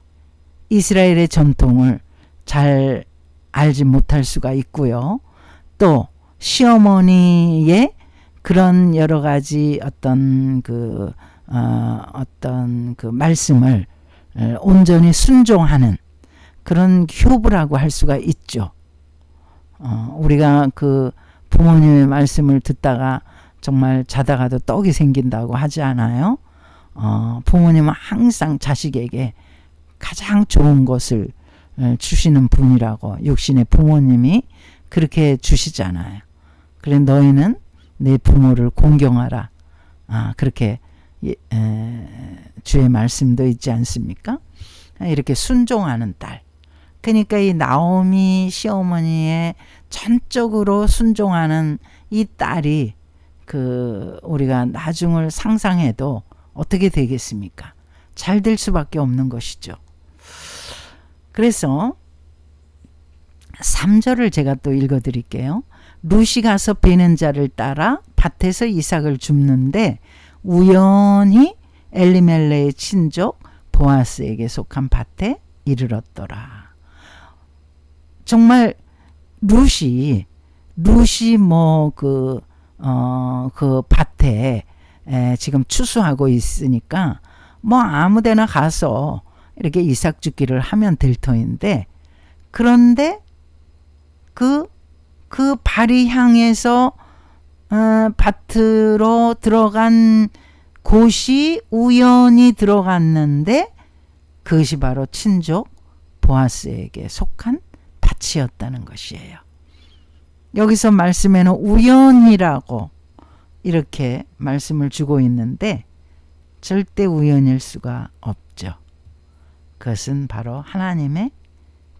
Speaker 1: 이스라엘의 전통을 잘 알지 못할 수가 있고요. 또 시어머니의 그런 여러 가지 어떤 그 말씀을 온전히 순종하는 그런 효부라고 할 수가 있죠. 우리가 그 부모님의 말씀을 듣다가 정말 자다가도 떡이 생긴다고 하지 않아요? 부모님은 항상 자식에게 가장 좋은 것을 주시는 분이라고 육신의 부모님이 그렇게 주시잖아요. 그래 너희는 내 부모를 공경하라. 그렇게 주의 말씀도 있지 않습니까? 이렇게 순종하는 딸. 그러니까 이 나오미 시어머니의 전적으로 순종하는 이 딸이 우리가 나중을 상상해도 어떻게 되겠습니까? 잘 될 수밖에 없는 것이죠. 그래서 3절을 제가 또 읽어드릴게요. 룻이 가서 베는 자를 따라 밭에서 이삭을 줍는데 우연히 엘리멜레의 친족 보아스에게 속한 밭에 이르렀더라. 정말 룻이 그 밭에 지금 추수하고 있으니까 뭐 아무데나 가서 이렇게 이삭 죽기를 하면 될 터인데, 그런데 그 발이 향해서 밭으로 들어간 곳이 우연히 들어갔는데 그것이 바로 친족 보아스에게 속한 밭이었다는 것이에요. 여기서 말씀에는 우연이라고 이렇게 말씀을 주고 있는데 절대 우연일 수가 없죠. 그것은 바로 하나님의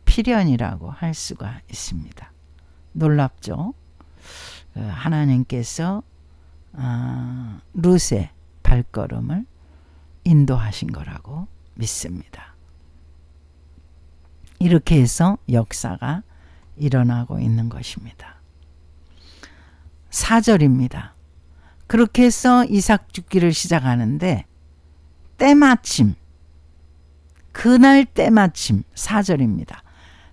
Speaker 1: 필연이라고 할 수가 있습니다. 놀랍죠? 하나님께서 룻의 발걸음을 인도하신 거라고 믿습니다. 이렇게 해서 역사가 일어나고 있는 것입니다. 4절입니다. 그렇게 해서 이삭 죽기를 시작하는데 때마침, 그날 때마침 4절입니다.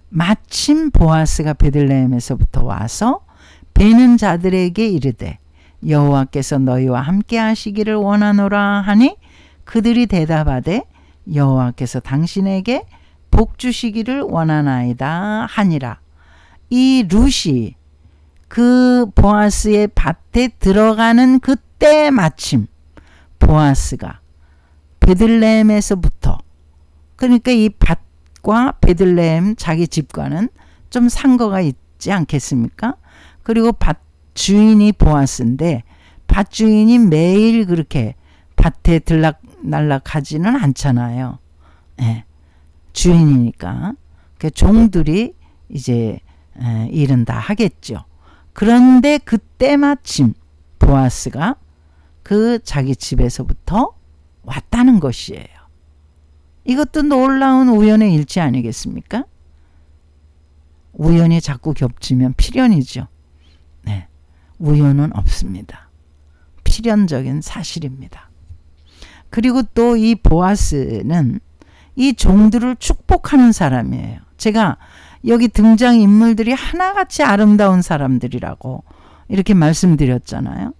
Speaker 1: 마침 보아스가 베들레헴에서부터 와서 베는 자들에게 이르되 여호와께서 너희와 함께 하시기를 원하노라 하니 그들이 대답하되 여호와께서 당신에게 복 주시기를 원하나이다 하니라. 이 룻이 그 보아스의 밭에 들어가는 그때 마침 보아스가 베들레헴에서부터, 그러니까 이 밭과 베들레헴 자기 집과는 좀 상거가 있지 않겠습니까? 그리고 밭 주인이 보아스인데 밭 주인이 매일 그렇게 밭에 들락날락하지는 않잖아요. 예, 주인이니까 그 종들이 이제 일은 다 하겠죠. 그런데 그때 마침 보아스가 그 자기 집에서부터 왔다는 것이에요. 이것도 놀라운 우연의 일치 아니겠습니까? 우연이 자꾸 겹치면 필연이죠. 네, 우연은 없습니다. 필연적인 사실입니다. 그리고 또 이 보아스는 이 종들을 축복하는 사람이에요. 제가 여기 등장인물들이 하나같이 아름다운 사람들이라고 이렇게 말씀드렸잖아요.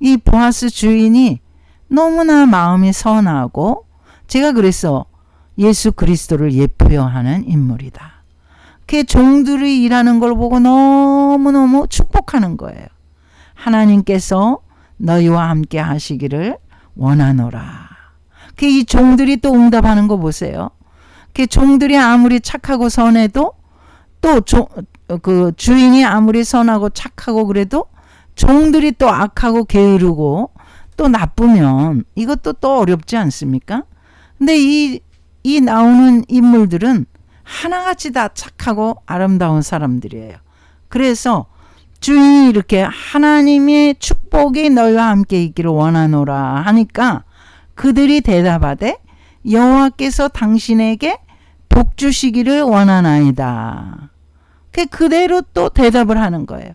Speaker 1: 이 보아스 주인이 너무나 마음이 선하고, 제가 그래서 예수 그리스도를 예표하는 인물이다. 그 종들이 일하는 걸 보고 너무너무 축복하는 거예요. 하나님께서 너희와 함께 하시기를 원하노라. 그 이 종들이 또 응답하는 거 보세요. 그 종들이 아무리 착하고 선해도 또 그 주인이 아무리 선하고 착하고 그래도 종들이 또 악하고 게으르고 또 나쁘면 이것도 또 어렵지 않습니까? 근데 이 나오는 인물들은 하나같이 다 착하고 아름다운 사람들이에요. 그래서 주인이 이렇게 하나님의 축복이 너희와 함께 있기를 원하노라 하니까 그들이 대답하되 여호와께서 당신에게 복 주시기를 원하나이다. 그대로 또 대답을 하는 거예요.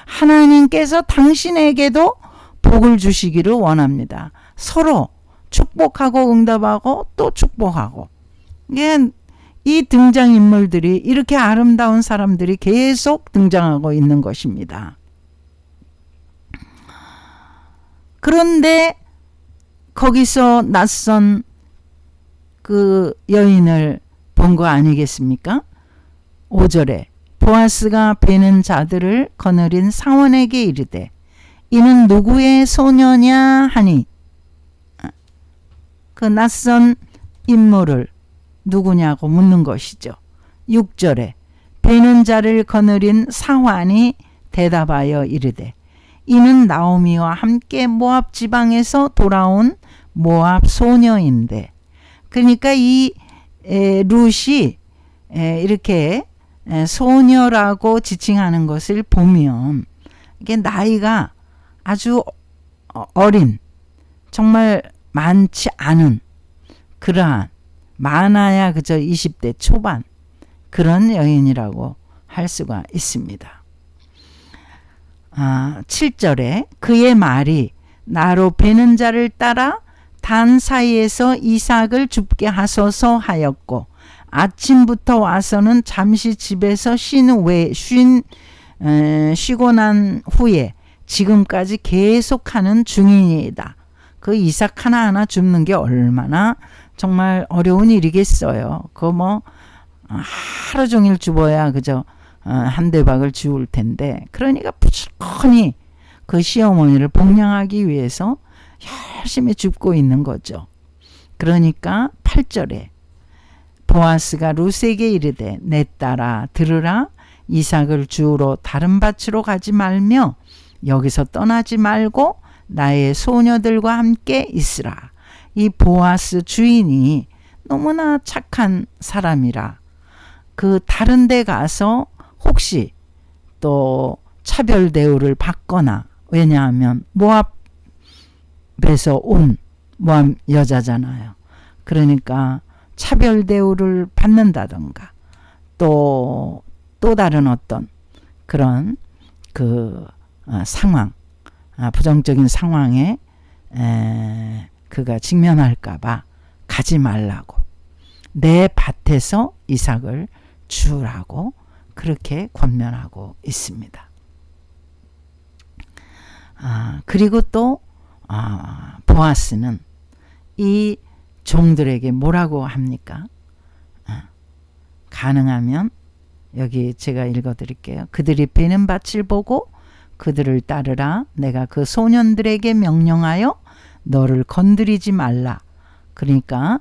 Speaker 1: 하나님께서 당신에게도 복을 주시기를 원합니다. 서로 축복하고 응답하고 또 축복하고. 이 등장인물들이 이렇게 아름다운 사람들이 계속 등장하고 있는 것입니다. 그런데 거기서 낯선 그 여인을 본 거 아니겠습니까? 5절에 보아스가 베는 자들을 거느린 사원에게 이르되 이는 누구의 소녀냐 하니, 그 낯선 인물을 누구냐고 묻는 것이죠. 6절에 베는 자를 거느린 사환이 대답하여 이르되 이는 나오미와 함께 모압 지방에서 돌아온 모압 소녀인데, 그러니까 이 룻이 이렇게 소녀라고 지칭하는 것을 보면 이게 나이가 아주 어린, 정말 많지 않은, 그러한 많아야 그저 20대 초반 그런 여인이라고 할 수가 있습니다. 7절에 그의 말이 나로 베는 자를 따라 단 사이에서 이삭을 줍게 하소서 하였고 아침부터 와서는 잠시 집에서 쉬고 난 후에 지금까지 계속하는 중이다. 그 이삭 하나하나 줍는 게 얼마나 정말 어려운 일이겠어요. 그거 뭐 하루 종일 줍어야 그저 한 대박을 주울 텐데, 그러니까 부지런히 그 시어머니를 복양하기 위해서 열심히 줍고 있는 거죠. 그러니까 8절에 보아스가 룻에게 이르되 내 딸아 들으라, 이삭을 주우러 다른 밭으로 가지 말며 여기서 떠나지 말고 나의 소녀들과 함께 있으라. 이 보아스 주인이 너무나 착한 사람이라 그 다른 데 가서 혹시 또 차별 대우를 받거나, 왜냐하면 모압에서 온 모압 여자잖아요. 그러니까 차별 대우를 받는다던가 또 다른 어떤 그런 그 상황, 부정적인 상황에 그가 직면할까봐 가지 말라고, 내 밭에서 이삭을 주라고 그렇게 권면하고 있습니다. 그리고 또 보아스는 이 종들에게 뭐라고 합니까? 가능하면 여기 제가 읽어드릴게요. 그들이 베는 밭을 보고 그들을 따르라. 내가 그 소년들에게 명령하여 너를 건드리지 말라. 그러니까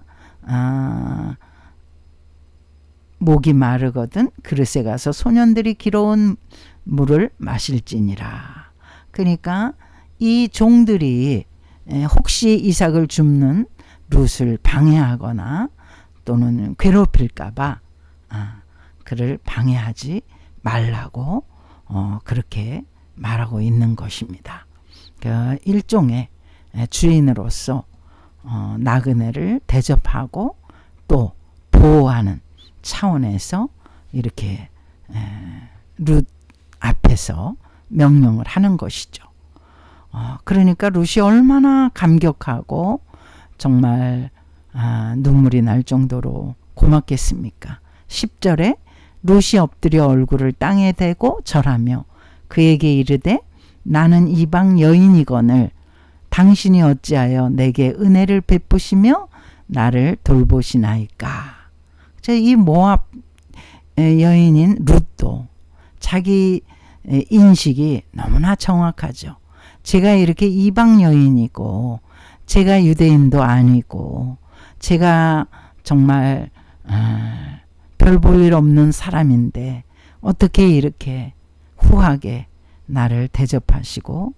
Speaker 1: 목이 마르거든 그릇에 가서 소년들이 길어온 물을 마실지니라. 그러니까 이 종들이 혹시 이삭을 줍는 룻을 방해하거나 또는 괴롭힐까봐 그를 방해하지 말라고 그렇게 말하고 있는 것입니다. 그 일종의 주인으로서 나그네를 대접하고 또 보호하는 차원에서 이렇게 룻 앞에서 명령을 하는 것이죠. 그러니까 룻이 얼마나 감격하고 정말 눈물이 날 정도로 고맙겠습니까? 10절에 룻이 엎드려 얼굴을 땅에 대고 절하며 그에게 이르되 나는 이방 여인이거늘 당신이 어찌하여 내게 은혜를 베푸시며 나를 돌보시나이까. 이 모압 여인인 룻도 자기 인식이 너무나 정확하죠. 제가 이렇게 이방 여인이고 제가 유대인도 아니고 제가 정말 별 볼 일 없는 사람인데 어떻게 이렇게 후하게 나를 대접하시고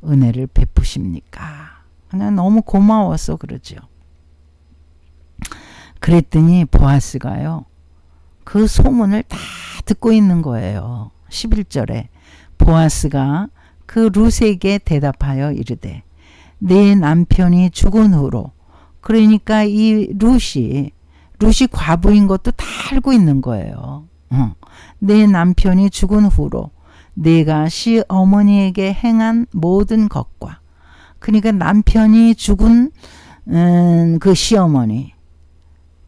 Speaker 1: 은혜를 베푸십니까? 그냥 너무 고마워서 그러죠. 그랬더니 보아스가요, 그 소문을 다 듣고 있는 거예요. 11절에 보아스가 그 룻에게 대답하여 이르되 내 남편이 죽은 후로, 그러니까 이 룻이 과부인 것도 다 알고 있는 거예요. 내 남편이 죽은 후로 내가 시어머니에게 행한 모든 것과, 그러니까 남편이 죽은 그 시어머니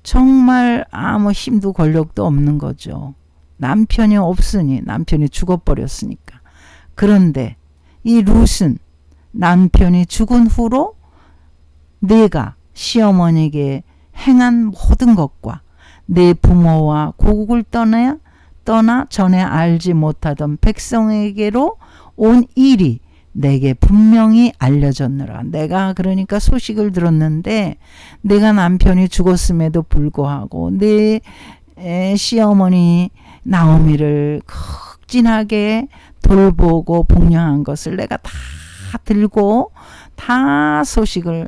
Speaker 1: 정말 아무 힘도 권력도 없는 거죠. 남편이 없으니, 남편이 죽어버렸으니까. 그런데 이 룻은 남편이 죽은 후로 내가 시어머니에게 행한 모든 것과 내 부모와 고국을 떠나 전에 알지 못하던 백성에게로 온 일이 내게 분명히 알려졌느라. 내가 그러니까 소식을 들었는데 내가 남편이 죽었음에도 불구하고 내 시어머니 나오미를 극진하게 돌보고 복양한 것을 내가 다 들고 다 소식을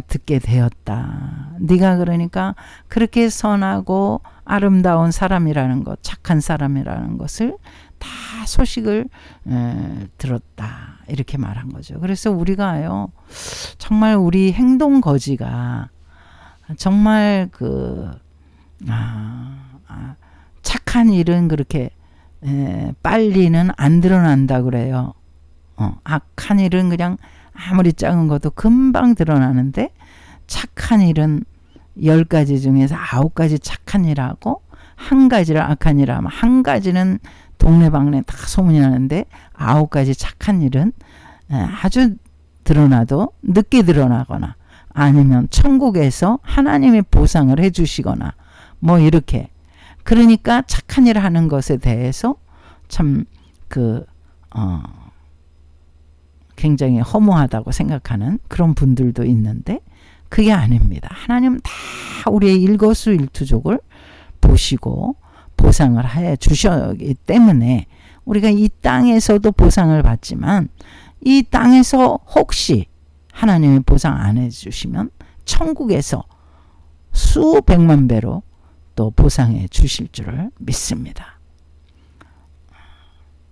Speaker 1: 듣게 되었다. 네가 그러니까 그렇게 선하고 아름다운 사람이라는 것, 착한 사람이라는 것을 다 소식을 들었다. 이렇게 말한 거죠. 그래서 우리가요, 정말 우리 행동 거지가 정말 착한 일은 그렇게 빨리는 안 드러난다 그래요. 악한 일은 그냥 아무리 작은 것도 금방 드러나는데 착한 일은 10가지 중에서 9가지 착한 일하고 한 가지를 악한 일하면 한 가지는 동네방네 다 소문이 나는데 9가지 착한 일은 아주 드러나도 늦게 드러나거나 아니면 천국에서 하나님의 보상을 해주시거나 뭐 이렇게. 그러니까 착한 일을 하는 것에 대해서 참 굉장히 허무하다고 생각하는 그런 분들도 있는데 그게 아닙니다. 하나님 다 우리의 일거수일투족을 보시고 보상을 해 주셨기 때문에 우리가 이 땅에서도 보상을 받지만 이 땅에서 혹시 하나님이 보상 안 해주시면 천국에서 수백만 배로 또 보상해 주실 줄을 믿습니다.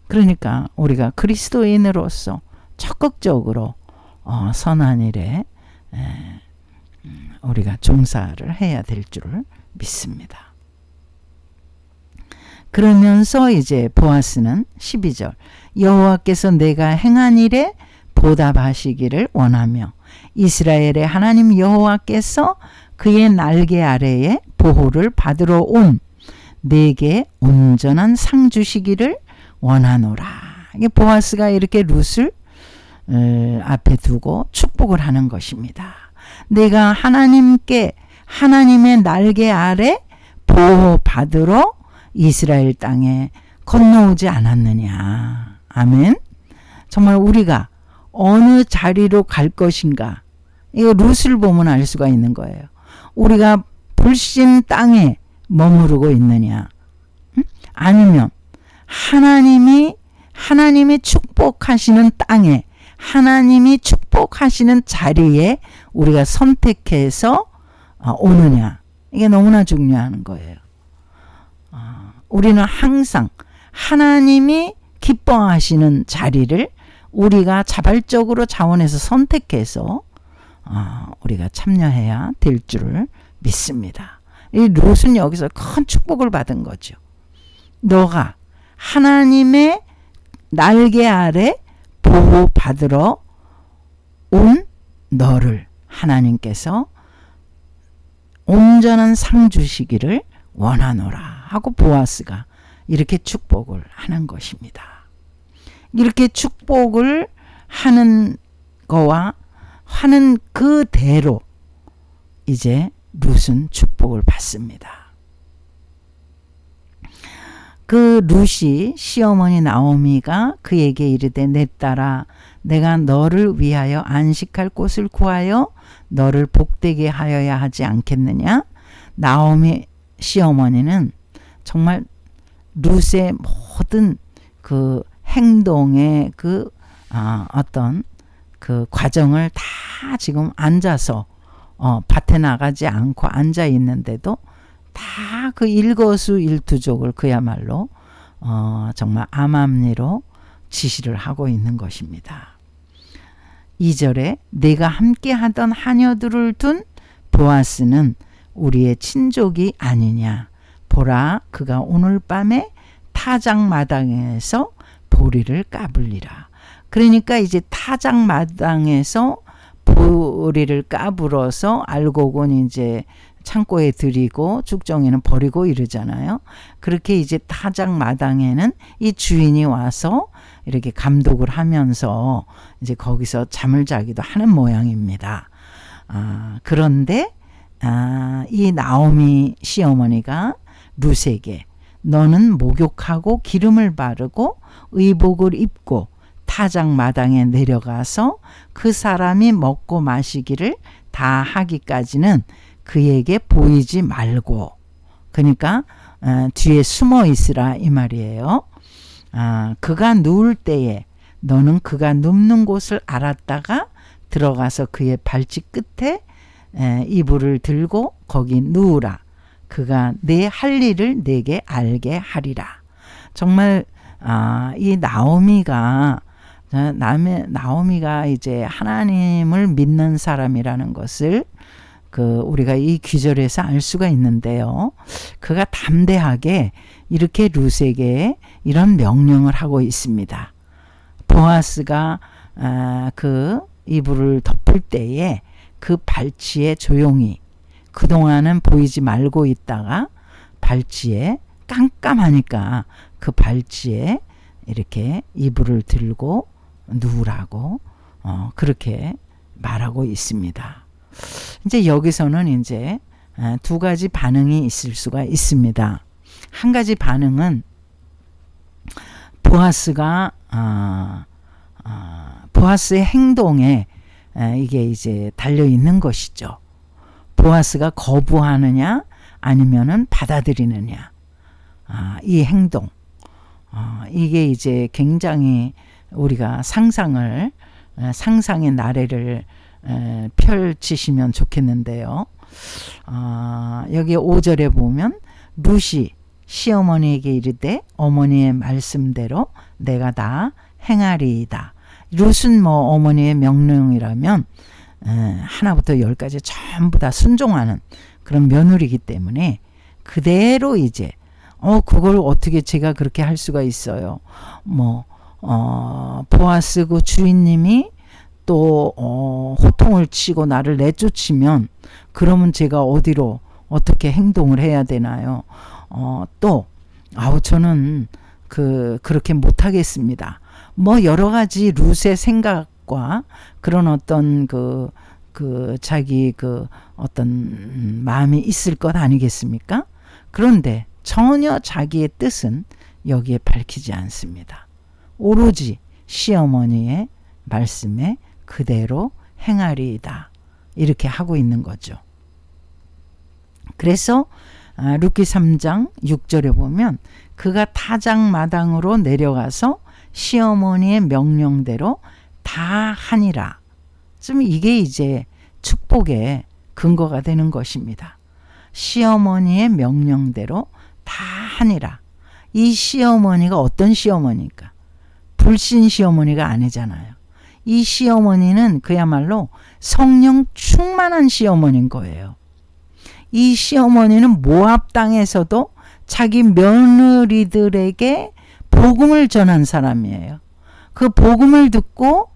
Speaker 1: 그러니까 우리가 그리스도인으로서 적극적으로 선한 일에 우리가 종사를 해야 될 줄을 믿습니다. 그러면서 이제 보아스는 12절 여호와께서 내가 행한 일에 보답하시기를 원하며 이스라엘의 하나님 여호와께서 그의 날개 아래에 보호를 받으러 온 내게 온전한 상 주시기를 원하노라. 이게 보아스가 이렇게 룻을 앞에 두고 축복을 하는 것입니다. 내가 하나님의 날개 아래 보호받으러 이스라엘 땅에 건너오지 않았느냐. 아멘. 정말 우리가 어느 자리로 갈 것인가. 이거 룻을 보면 알 수가 있는 거예요. 우리가 불신 땅에 머무르고 있느냐. 아니면 하나님이 축복하시는 땅에 하나님이 축복하시는 자리에 우리가 선택해서 오느냐. 이게 너무나 중요한 거예요. 우리는 항상 하나님이 기뻐하시는 자리를 우리가 자발적으로 자원해서 선택해서 우리가 참여해야 될 줄을 믿습니다. 이 롯은 여기서 큰 축복을 받은 거죠. 너가 하나님의 날개 아래 보호받으러 온 너를 하나님께서 온전한 상 주시기를 원하노라 하고 보아스가 이렇게 축복을 하는 것입니다. 이렇게 축복을 하는 거와 하는 그대로 이제 룻은 축복을 받습니다. 그 룻이 시어머니 나오미가 그에게 이르되 내 딸아 내가 너를 위하여 안식할 곳을 구하여 너를 복되게 하여야 하지 않겠느냐. 나오미 시어머니는 정말 룻의 모든 그 행동의 어떤 그 과정을 다 지금 앉아서 밭에 나가지 않고 앉아 있는데도 다 그 일거수일투족을 그야말로 정말 암암리로 지시를 하고 있는 것입니다. 2절에 내가 함께 하던 하녀들을 둔 보아스는 우리의 친족이 아니냐. 보라 그가 오늘 밤에 타작마당에서 보리를 까불리라. 그러니까 이제 타작마당에서 보리를 까불어서 알곡은 이제 창고에 들이고 죽정에는 버리고 이러잖아요. 그렇게 이제 타작마당에는 이 주인이 와서 이렇게 감독을 하면서 이제 거기서 잠을 자기도 하는 모양입니다. 그런데 이 나오미 시어머니가 룻에게 너는 목욕하고 기름을 바르고 의복을 입고 타작마당에 내려가서 그 사람이 먹고 마시기를 다 하기까지는 그에게 보이지 말고, 그러니까 뒤에 숨어 있으라 이 말이에요. 그가 누울 때에 너는 그가 눕는 곳을 알았다가 들어가서 그의 발치 끝에 이불을 들고 거기 누우라. 그가 내 할 일을 내게 알게 하리라. 정말 이 나오미가 이제 하나님을 믿는 사람이라는 것을 우리가 이 귀절에서 알 수가 있는데요. 그가 담대하게 이렇게 룻에게 이런 명령을 하고 있습니다. 보아스가 그 이불을 덮을 때에 그 발치에 조용히 그동안은 보이지 말고 있다가 발치에 깜깜하니까 그 발치에 이렇게 이불을 들고 누우라고 그렇게 말하고 있습니다. 이제 여기서는 이제 두 가지 반응이 있을 수가 있습니다. 한 가지 반응은 보아스가 보아스의 행동에 이게 이제 달려 있는 것이죠. 보아스가 거부하느냐 아니면은 받아들이느냐. 이 행동. 이게 이제 굉장히 우리가 상상의 나래를 펼치시면 좋겠는데요. 여기 5절에 보면 룻이 시어머니에게 이르되 어머니의 말씀대로 내가 다 행하리이다. 룻은 뭐 어머니의 명령이라면 하나부터 열까지 전부 다 순종하는 그런 며느리이기 때문에 그대로 이제 그걸 어떻게 제가 그렇게 할 수가 있어요. 보아스 그 주인님이 또 호통을 치고 나를 내쫓으면 그러면 제가 어디로 어떻게 행동을 해야 되나요? 저는 그렇게 못하겠습니다. 여러 가지 룻의 생각과 그런 어떤 자기 어떤 마음이 있을 것 아니겠습니까? 그런데 전혀 자기의 뜻은 여기에 밝히지 않습니다. 오로지 시어머니의 말씀에 그대로 행하리이다. 이렇게 하고 있는 거죠. 그래서 룻기 3장 6절에 보면 그가 타작마당으로 내려가서 시어머니의 명령대로 다 하니라. 좀 이게 이제 축복의 근거가 되는 것입니다. 시어머니의 명령대로 다 하니라. 이 시어머니가 어떤 시어머니일까? 불신 시어머니가 아니잖아요. 이 시어머니는 그야말로 성령 충만한 시어머니인 거예요. 이 시어머니는 모압 땅에서도 자기 며느리들에게 복음을 전한 사람이에요. 그 복음을 듣고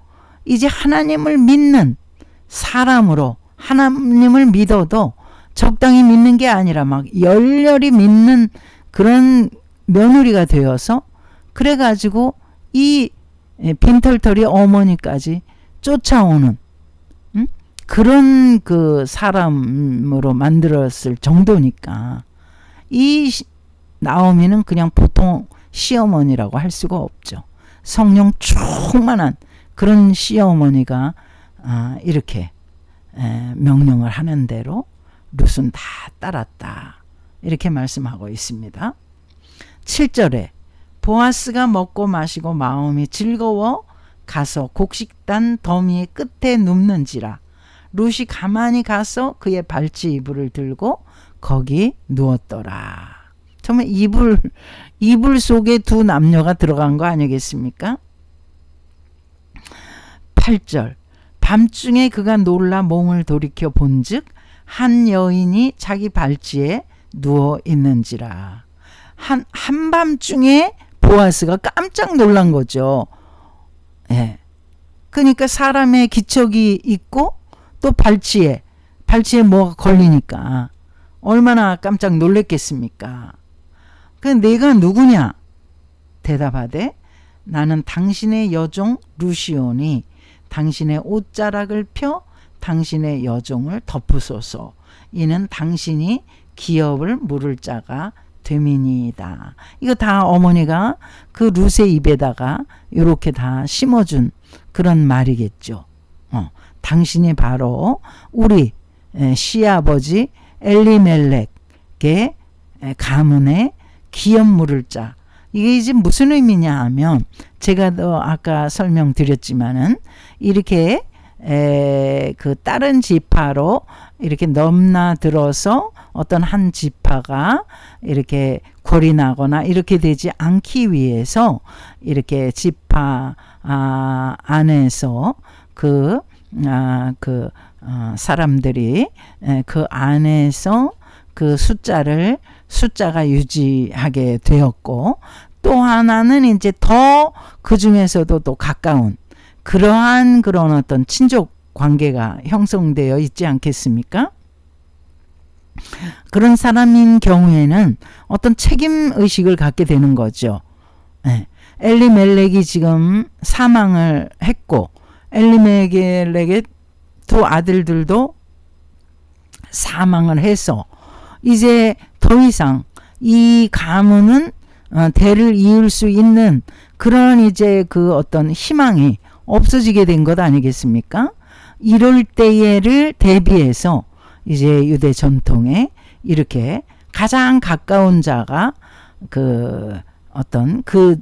Speaker 1: 이제 하나님을 믿는 사람으로 하나님을 믿어도 적당히 믿는 게 아니라 막 열렬히 믿는 그런 며느리가 되어서 그래가지고 이 빈털터리 어머니까지 쫓아오는 그런 그 사람으로 만들었을 정도니까 이 나오미는 그냥 보통 시어머니라고 할 수가 없죠. 성령 충만한 그런 시어머니가 이렇게 명령을 하는 대로 룻은 다 따랐다. 이렇게 말씀하고 있습니다. 7절에 보아스가 먹고 마시고 마음이 즐거워 가서 곡식단 더미의 끝에 눕는지라 룻이 가만히 가서 그의 발치 이불을 들고 거기 누웠더라. 정말 이불 속에 두 남녀가 들어간 거 아니겠습니까? 8절 밤중에 그가 놀라 몸을 돌이켜 본즉 한 여인이 자기 발치에 누워 있는지라. 한밤중에 보아스가 깜짝 놀란 거죠. 예. 그러니까 사람의 기척이 있고 또 발치에 뭐가 걸리니까 얼마나 깜짝 놀랬겠습니까? 그 내가 누구냐? 대답하되 나는 당신의 여종 루시오니 당신의 옷자락을 펴 당신의 여종을 덮으소서. 이는 당신이 기업을 물을 자가 됨이니이다. 이거 다 어머니가 그 룻의 입에다가 이렇게 다 심어준 그런 말이겠죠. 당신이 바로 우리 시아버지 엘리멜렉의 가문의 기업 물을 자. 이게 이제 무슨 의미냐 하면 제가 아까 설명드렸지만은 이렇게 그 다른 지파로 이렇게 넘나들어서 어떤 한 지파가 이렇게 골이 나거나 이렇게 되지 않기 위해서 이렇게 지파 안에서 사람들이 그 안에서 그 숫자가 유지하게 되었고 또 하나는 이제 더 그 중에서도 또 가까운 그러한 그런 어떤 친족 관계가 형성되어 있지 않겠습니까? 그런 사람인 경우에는 어떤 책임의식을 갖게 되는 거죠. 네. 엘리멜렉이 지금 사망을 했고 엘리멜렉의 두 아들들도 사망을 해서 이제 더 이상 이 가문은 대를 이을 수 있는 그런 이제 그 어떤 희망이 없어지게 된 것 아니겠습니까? 이럴 때를 대비해서 이제 유대 전통에 이렇게 가장 가까운 자가 그 어떤 그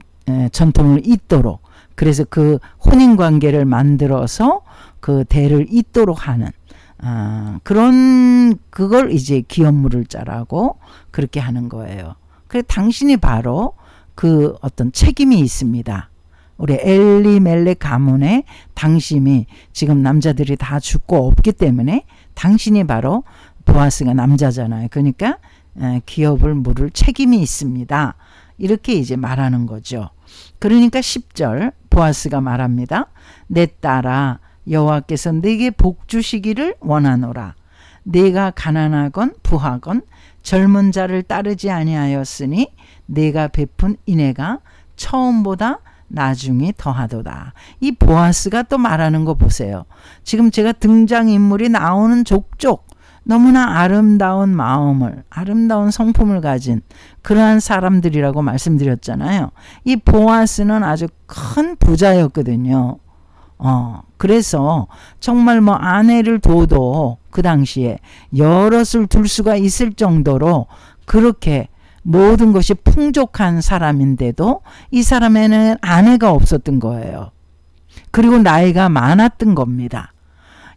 Speaker 1: 전통을 잇도록, 그래서 그 혼인 관계를 만들어서 그 대를 잇도록 하는 그런 그걸 이제 기업 물을 자라고 그렇게 하는 거예요. 그래서 당신이 바로 그 어떤 책임이 있습니다. 우리 엘리멜렉 가문의 당신이 지금 남자들이 다 죽고 없기 때문에 당신이 바로 보아스가 남자잖아요. 그러니까 기업을 물을 책임이 있습니다. 이렇게 이제 말하는 거죠. 그러니까 10절 보아스가 말합니다. 내 딸아 여호와께서 네게 복 주시기를 원하노라. 네가 가난하건 부하건 젊은 자를 따르지 아니하였으니 네가 베푼 인애가 처음보다 나중이 더하도다. 이 보아스가 또 말하는 거 보세요. 지금 제가 등장인물이 나오는 족족 너무나 아름다운 마음을, 아름다운 성품을 가진 그러한 사람들이라고 말씀드렸잖아요. 이 보아스는 아주 큰 부자였거든요. 그래서 정말 뭐 아내를 둬도 그 당시에 여럿을 둘 수가 있을 정도로 그렇게 모든 것이 풍족한 사람인데도 이 사람에는 아내가 없었던 거예요. 그리고 나이가 많았던 겁니다.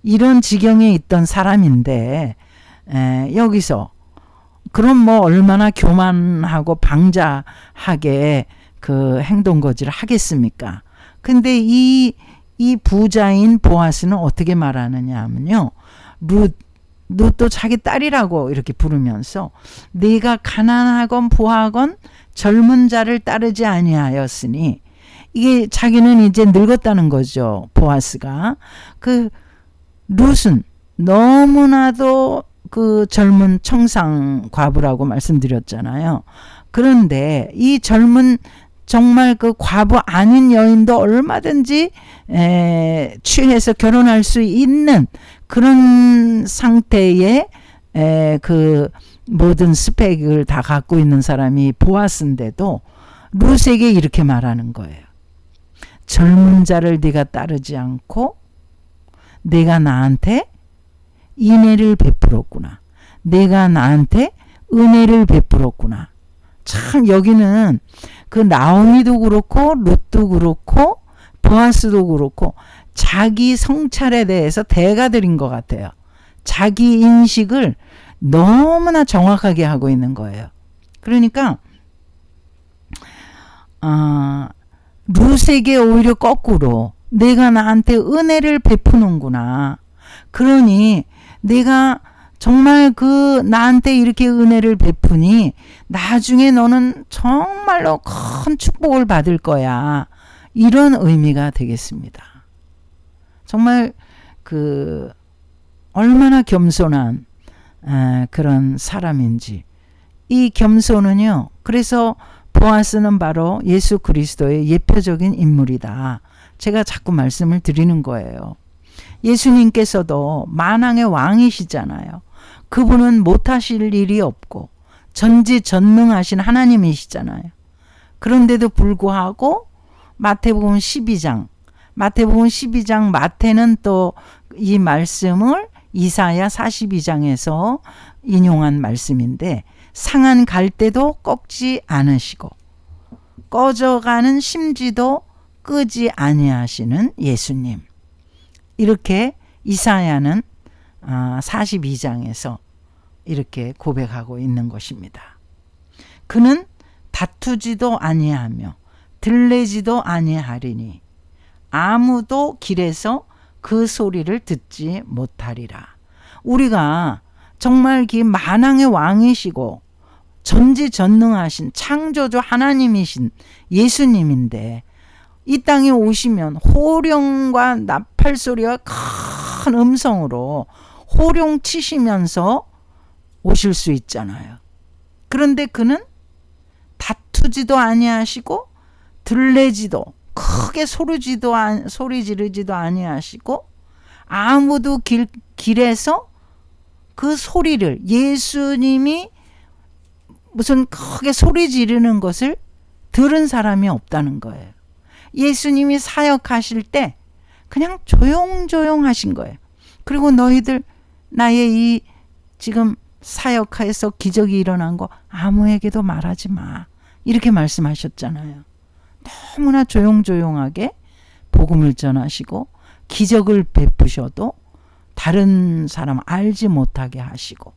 Speaker 1: 이런 지경에 있던 사람인데 여기서 그럼 뭐 얼마나 교만하고 방자하게 그 행동거지를 하겠습니까? 근데 이 부자인 보아스는 어떻게 말하느냐 하면요. 룻도 자기 딸이라고 이렇게 부르면서 네가 가난하건 부하건 젊은 자를 따르지 아니하였으니, 이게 자기는 이제 늙었다는 거죠. 보아스가. 그 룻은 너무나도 그 젊은 청상 과부라고 말씀드렸잖아요. 그런데 이 젊은 정말 그 과부 아닌 여인도 얼마든지 취해서 결혼할 수 있는 그런 상태의 그 모든 스펙을 다 갖고 있는 사람이 보아스인데도 룻에게 이렇게 말하는 거예요. 젊은 자를 네가 따르지 않고 내가 나한테 인애를 베풀었구나. 내가 나한테 은혜를 베풀었구나. 참 여기는 그 나오미도 그렇고 룻도 그렇고 보아스도 그렇고 자기 성찰에 대해서 대가 드린 것 같아요. 자기 인식을 너무나 정확하게 하고 있는 거예요. 그러니까 룻에게 오히려 거꾸로 내가 나한테 은혜를 베푸는구나. 그러니 내가 정말 그 나한테 이렇게 은혜를 베푸니 나중에 너는 정말로 큰 축복을 받을 거야. 이런 의미가 되겠습니다. 정말 그 얼마나 겸손한 그런 사람인지. 이 겸손은요. 그래서 보아스는 바로 예수 그리스도의 예표적인 인물이다. 제가 자꾸 말씀을 드리는 거예요. 예수님께서도 만왕의 왕이시잖아요. 그분은 못하실 일이 없고 전지전능하신 하나님이시잖아요. 그런데도 불구하고 마태복음 12장 마태는 또 이 말씀을 이사야 42장에서 인용한 말씀인데, 상한 갈대도 꺾지 않으시고 꺼져가는 심지도 끄지 아니하시는 예수님. 이렇게 이사야는 42장에서 이렇게 고백하고 있는 것입니다. 그는 다투지도 아니하며 들레지도 아니하리니 아무도 길에서 그 소리를 듣지 못하리라. 우리가 정말 그 만왕의 왕이시고 전지전능하신 창조주 하나님이신 예수님인데 이 땅에 오시면 호령과 나팔 소리와 큰 음성으로 호령 치시면서 오실 수 있잖아요. 그런데 그는 다투지도 아니하시고 들레지도 크게 소리 지르지도 아니하시고 아무도 길에서 그 소리를 예수님이 무슨 크게 소리 지르는 것을 들은 사람이 없다는 거예요. 예수님이 사역하실 때 그냥 조용조용 하신 거예요. 그리고 너희들 나의 이 지금 사역하에서 기적이 일어난 거 아무에게도 말하지 마. 이렇게 말씀하셨잖아요. 너무나 조용조용하게 복음을 전하시고 기적을 베푸셔도 다른 사람 알지 못하게 하시고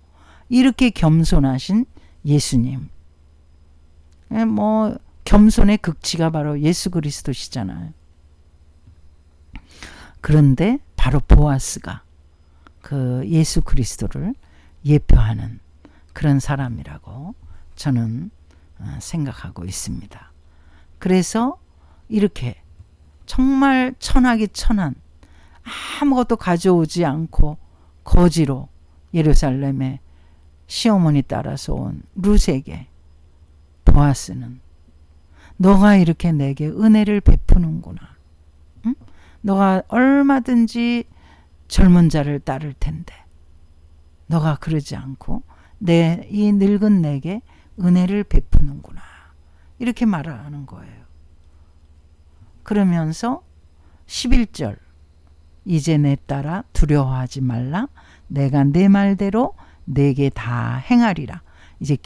Speaker 1: 이렇게 겸손하신 예수님. 뭐 겸손의 극치가 바로 예수 그리스도시잖아요. 그런데 바로 보아스가 그 예수 그리스도를 예표하는 그런 사람이라고 저는 생각하고 있습니다. 그래서 이렇게 정말 천하기 천한 아무것도 가져오지 않고 거지로 예루살렘에 시어머니 따라서 온 룻에게 보아스는 너가 이렇게 내게 은혜를 베푸는구나. 응? 너가 얼마든지 젊은 자를 따를 텐데 너가 그러지 않고 이 늙은 내게 은혜를 베푸는구나. 이렇게 말하는 거예요. 그러면서 11절 이제 내 딸아 두려워하지 말라. 내가 내 말대로 내게 다 행하리라. 이제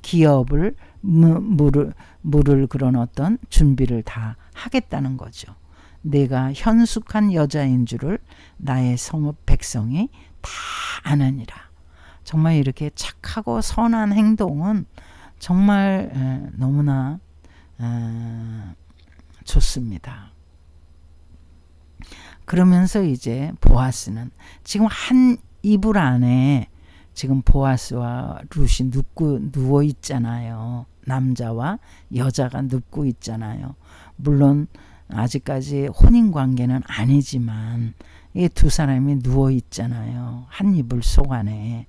Speaker 1: 기업을 물을 그런 어떤 준비를 다 하겠다는 거죠. 내가 현숙한 여자인 줄을 나의 성읍 백성이 다 아느니라. 정말 이렇게 착하고 선한 행동은 정말 너무나 좋습니다. 그러면서 이제 보아스는 지금 한 이불 안에 지금 보아스와 룻이 누워 있잖아요. 남자와 여자가 눕고 있잖아요. 물론 아직까지 혼인 관계는 아니지만 이 두 사람이 누워 있잖아요. 한 이불 속 안에.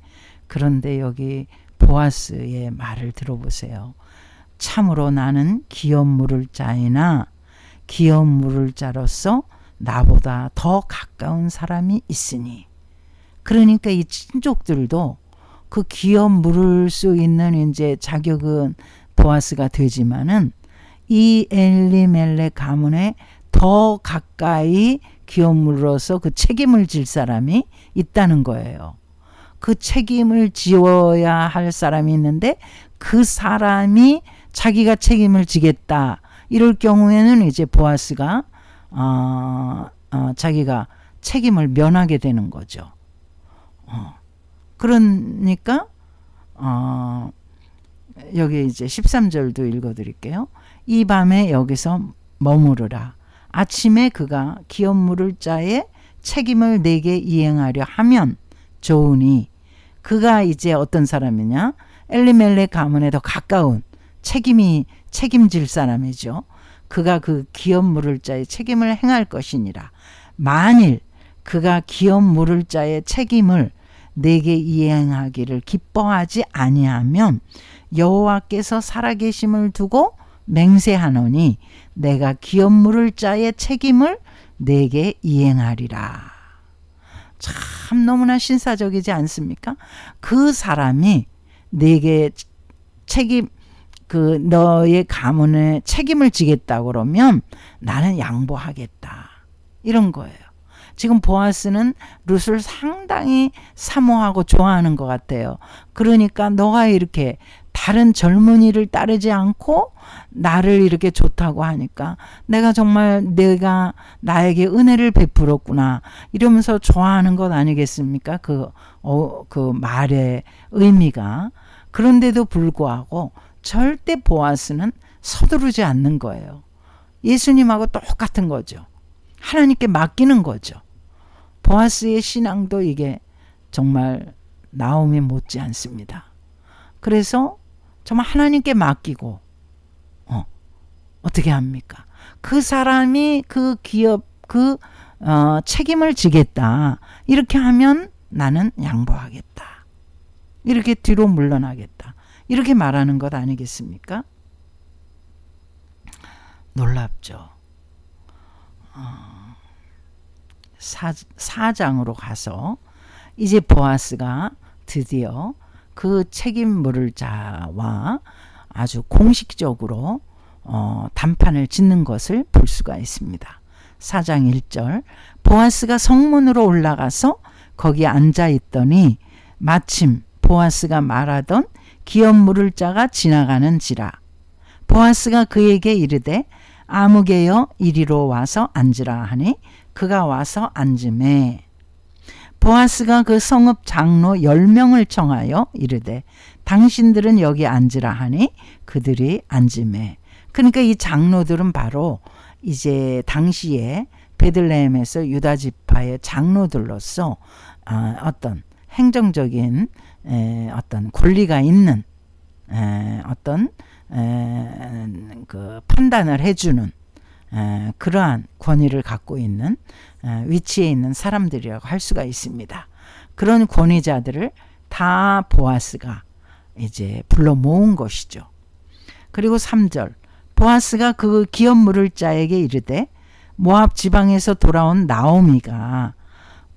Speaker 1: 그런데 여기 보아스의 말을 들어보세요. 참으로 나는 기업 물을 자이나 기업 물을 자로서 나보다 더 가까운 사람이 있으니. 그러니까 이 친족들도 그 기업 물을 수 있는 이제 자격은 보아스가 되지만은 이 엘리멜렉 가문에 더 가까이 기업 물어서 그 책임을 질 사람이 있다는 거예요. 그 책임을 지어야 할 사람이 있는데 그 사람이 자기가 책임을 지겠다. 이럴 경우에는 이제 보아스가 자기가 책임을 면하게 되는 거죠. 그러니까 여기 이제 13절도 읽어드릴게요. 이 밤에 여기서 머무르라. 아침에 그가 기업 물을 자의 책임을 내게 이행하려 하면 좋으니. 그가 이제 어떤 사람이냐? 엘리멜렉 가문에 더 가까운 책임질 사람이죠. 그가 그 기업 물을 자의 책임을 행할 것이니라. 만일 그가 기업 물을 자의 책임을 내게 이행하기를 기뻐하지 아니하면 여호와께서 살아계심을 두고 맹세하노니 내가 기업 물을 자의 책임을 내게 이행하리라. 참 너무나 신사적이지 않습니까? 그 사람이 내게 너의 가문에 책임을 지겠다 그러면 나는 양보하겠다. 이런 거예요. 지금 보아스는 룻을 상당히 사모하고 좋아하는 것 같아요. 그러니까 너가 이렇게 다른 젊은이를 따르지 않고 나를 이렇게 좋다고 하니까 내가 정말 내가 나에게 은혜를 베풀었구나 이러면서 좋아하는 것 아니겠습니까? 그 말의 의미가. 그런데도 불구하고 절대 보아스는 서두르지 않는 거예요. 예수님하고 똑같은 거죠. 하나님께 맡기는 거죠. 보아스의 신앙도 이게 정말 나오미 못지 않습니다. 그래서 정말 하나님께 맡기고 어떻게 합니까? 그 사람이 그 기업 책임을 지겠다. 이렇게 하면 나는 양보하겠다. 이렇게 뒤로 물러나겠다. 이렇게 말하는 것 아니겠습니까? 놀랍죠. 4장으로 가서 이제 보아스가 드디어 그 책임 물을 자와 아주 공식적으로 단판을 짓는 것을 볼 수가 있습니다. 4장 1절 보아스가 성문으로 올라가서 거기 앉아 있더니 마침 보아스가 말하던 기업 물을 자가 지나가는지라. 보아스가 그에게 이르되 아무개여 이리로 와서 앉으라 하니 그가 와서 앉으매 보아스가 그 성읍 장로 10명을 청하여 이르되 당신들은 여기 앉으라 하니 그들이 앉으매. 그러니까 이 장로들은 바로 이제 당시에 베들레헴에서 유다 지파의 장로들로서 어떤 행정적인 어떤 권리가 있는 어떤 그 판단을 해주는 그러한 권위를 갖고 있는 위치에 있는 사람들이라고 할 수가 있습니다. 그런 권위자들을 다 보아스가 이제 불러 모은 것이죠. 그리고 3절 보아스가 그 기업 물을 자에게 이르되 모압 지방에서 돌아온 나오미가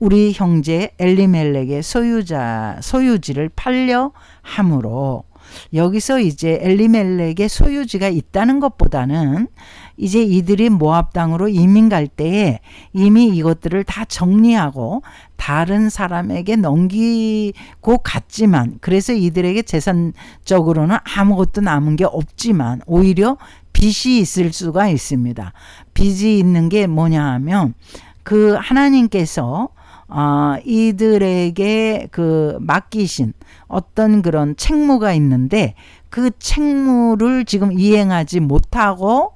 Speaker 1: 우리 형제 엘리멜렉의 소유지를 팔려 함으로 여기서 이제 엘리멜렉의 소유지가 있다는 것보다는 이제 이들이 모압 땅으로 이민 갈 때에 이미 이것들을 다 정리하고 다른 사람에게 넘기고 갔지만 그래서 이들에게 재산적으로는 아무것도 남은 게 없지만 오히려 빚이 있을 수가 있습니다. 빚이 있는 게 뭐냐 하면 그 하나님께서 이들에게 그 맡기신 어떤 그런 책무가 있는데 그 책무를 지금 이행하지 못하고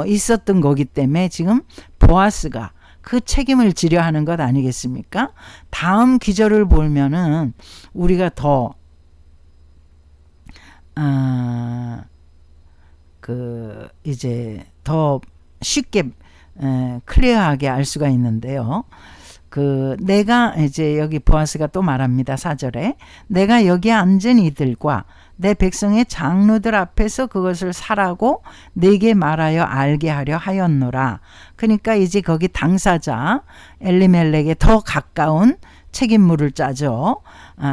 Speaker 1: 있었던 거기 때문에 지금 보아스가 그 책임을 지려 하는 것 아니겠습니까? 다음 기절을 보면은 우리가 더 이제 더 쉽게 클리어하게 알 수가 있는데요. 내가 이제 여기 보아스가 또 말합니다. 4절에 내가 여기 앉은 이들과 내 백성의 장로들 앞에서 그것을 사라고 네게 말하여 알게 하려 하였노라. 그러니까 이제 거기 당사자 엘리멜렉에 더 가까운 책임 물을 자죠.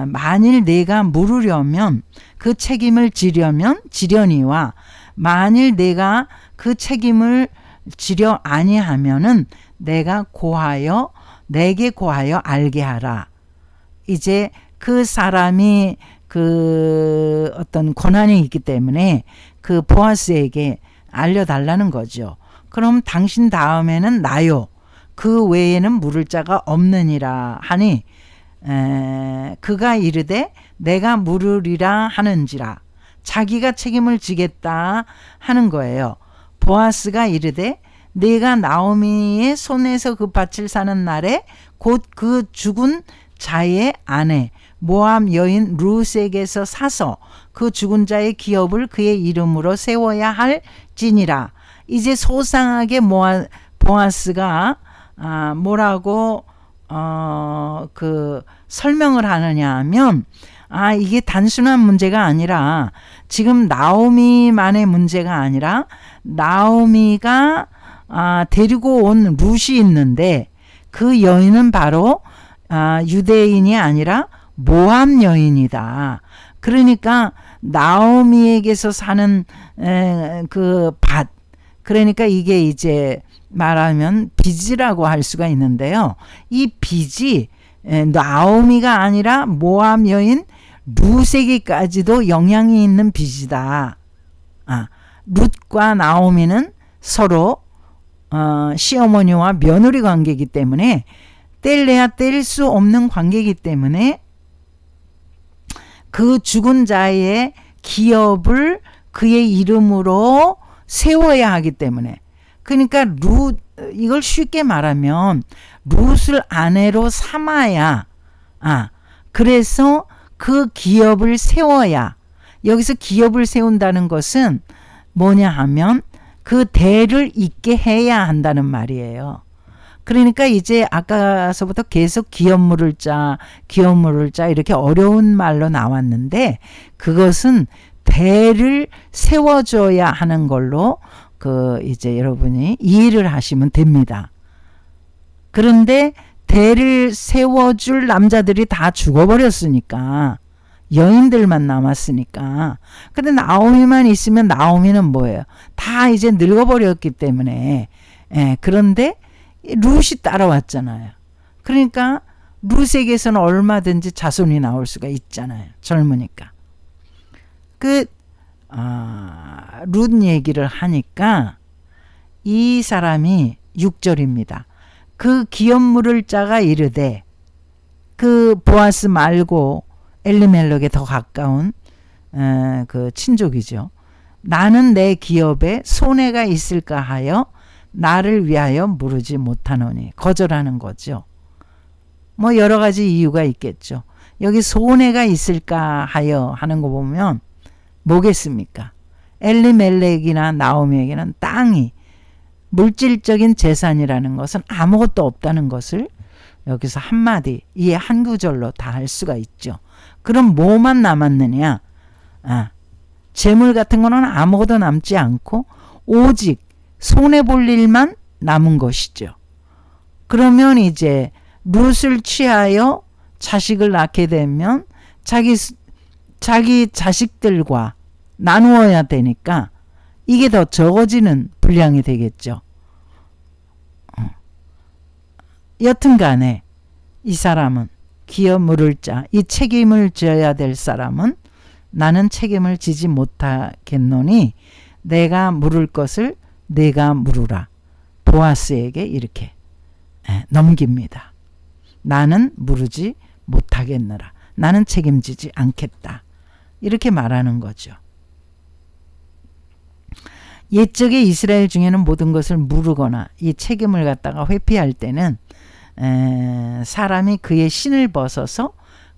Speaker 1: 만일 내가 물으려면 그 책임을 지려니와 만일 내가 그 책임을 지려 아니하면은 내게 고하여 알게 하라. 이제 그 사람이 그 어떤 권한이 있기 때문에 그 보아스에게 알려달라는 거죠. 그럼 당신 다음에는 나요. 그 외에는 물을 자가 없느니라 하니 그가 이르되 내가 물으리라 하는지라. 자기가 책임을 지겠다 하는 거예요. 보아스가 이르되 내가 나오미의 손에서 그 밭을 사는 날에 곧 그 죽은 자의 아내 모압 여인 룻에게서 사서 그 죽은 자의 기업을 그의 이름으로 세워야 할지니라. 이제 소상하게 보아스가 뭐라고 그 설명을 하느냐 하면 이게 단순한 문제가 아니라 지금 나오미만의 문제가 아니라 나오미가 데리고 온 룻이 있는데 그 여인은 바로 유대인이 아니라 모압 여인이다. 그러니까 나오미에게서 사는 그 밭, 그러니까 이게 이제 말하면 빚이라고 할 수가 있는데요. 이 빚이 나오미가 아니라 모압 여인 룻에게까지도 영향이 있는 빚이다. 룻과 나오미는 서로 시어머니와 며느리 관계이기 때문에 뗄래야 뗄 수 없는 관계이기 때문에 그 죽은 자의 기업을 그의 이름으로 세워야 하기 때문에 그러니까 이걸 쉽게 말하면 룻을 아내로 삼아야 그래서 그 기업을 세워야 여기서 기업을 세운다는 것은 뭐냐 하면 그 대를 잇게 해야 한다는 말이에요. 그러니까 이제 아까서부터 계속 기업물을 짜 이렇게 어려운 말로 나왔는데 그것은 대를 세워줘야 하는 걸로 이제 여러분이 이해를 하시면 됩니다. 그런데 대를 세워줄 남자들이 다 죽어버렸으니까 여인들만 남았으니까. 근데 나오미만 있으면 나오미는 뭐예요? 다 이제 늙어버렸기 때문에. 그런데 룻이 따라왔잖아요. 그러니까 룻에게서는 얼마든지 자손이 나올 수가 있잖아요. 젊으니까. 룻 얘기를 하니까 이 사람이 6절입니다. 그 기업물을 짜가 이르되 그 보아스 말고 엘리멜렉에 더 가까운 그 친족이죠. 나는 내 기업에 손해가 있을까 하여 나를 위하여 물으지 못하노니 거절하는 거죠. 뭐 여러 가지 이유가 있겠죠. 여기 손해가 있을까 하여 하는 거 보면 뭐겠습니까? 엘리멜렉이나 나오미에게는 땅이 물질적인 재산이라는 것은 아무것도 없다는 것을 여기서 한마디, 이 한 구절로 다 할 수가 있죠. 그럼 뭐만 남았느냐? 재물 같은 거는 아무것도 남지 않고 오직 손해볼 일만 남은 것이죠. 그러면 이제 룻을 취하여 자식을 낳게 되면 자기 자식들과 나누어야 되니까 이게 더 적어지는 분량이 되겠죠. 여튼 간에 이 사람은 기업물을 짜 이 책임을 져야 될 사람은 나는 책임을 지지 못하겠노니 내가 물을 것을 내가 물으라. 보아스에게 이렇게 넘깁니다. 나는 물으지 못하겠노라. 나는 책임지지 않겠다. 이렇게 말하는 거죠. 옛적의 이스라엘 중에는 모든 것을 물으거나 이 책임을 갖다가 회피할 때는 사람이 그의 신을 벗어서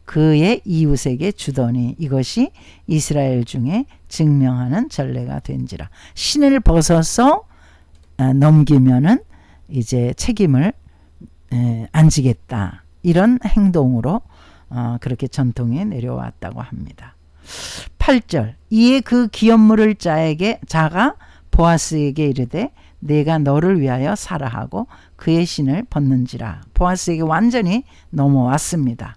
Speaker 1: 그의 이웃에게 주더니 이것이 이스라엘 중에 증명하는 전례가 된지라. 신을 벗어서 넘기면은 이제 책임을 안 지겠다. 이런 행동으로 그렇게 전통에 내려왔다고 합니다. 8절 이에 그 기업물을 자가 보아스에게 이르되 내가 너를 위하여 사라 하고 그의 신을 벗는지라. 보아스에게 완전히 넘어왔습니다.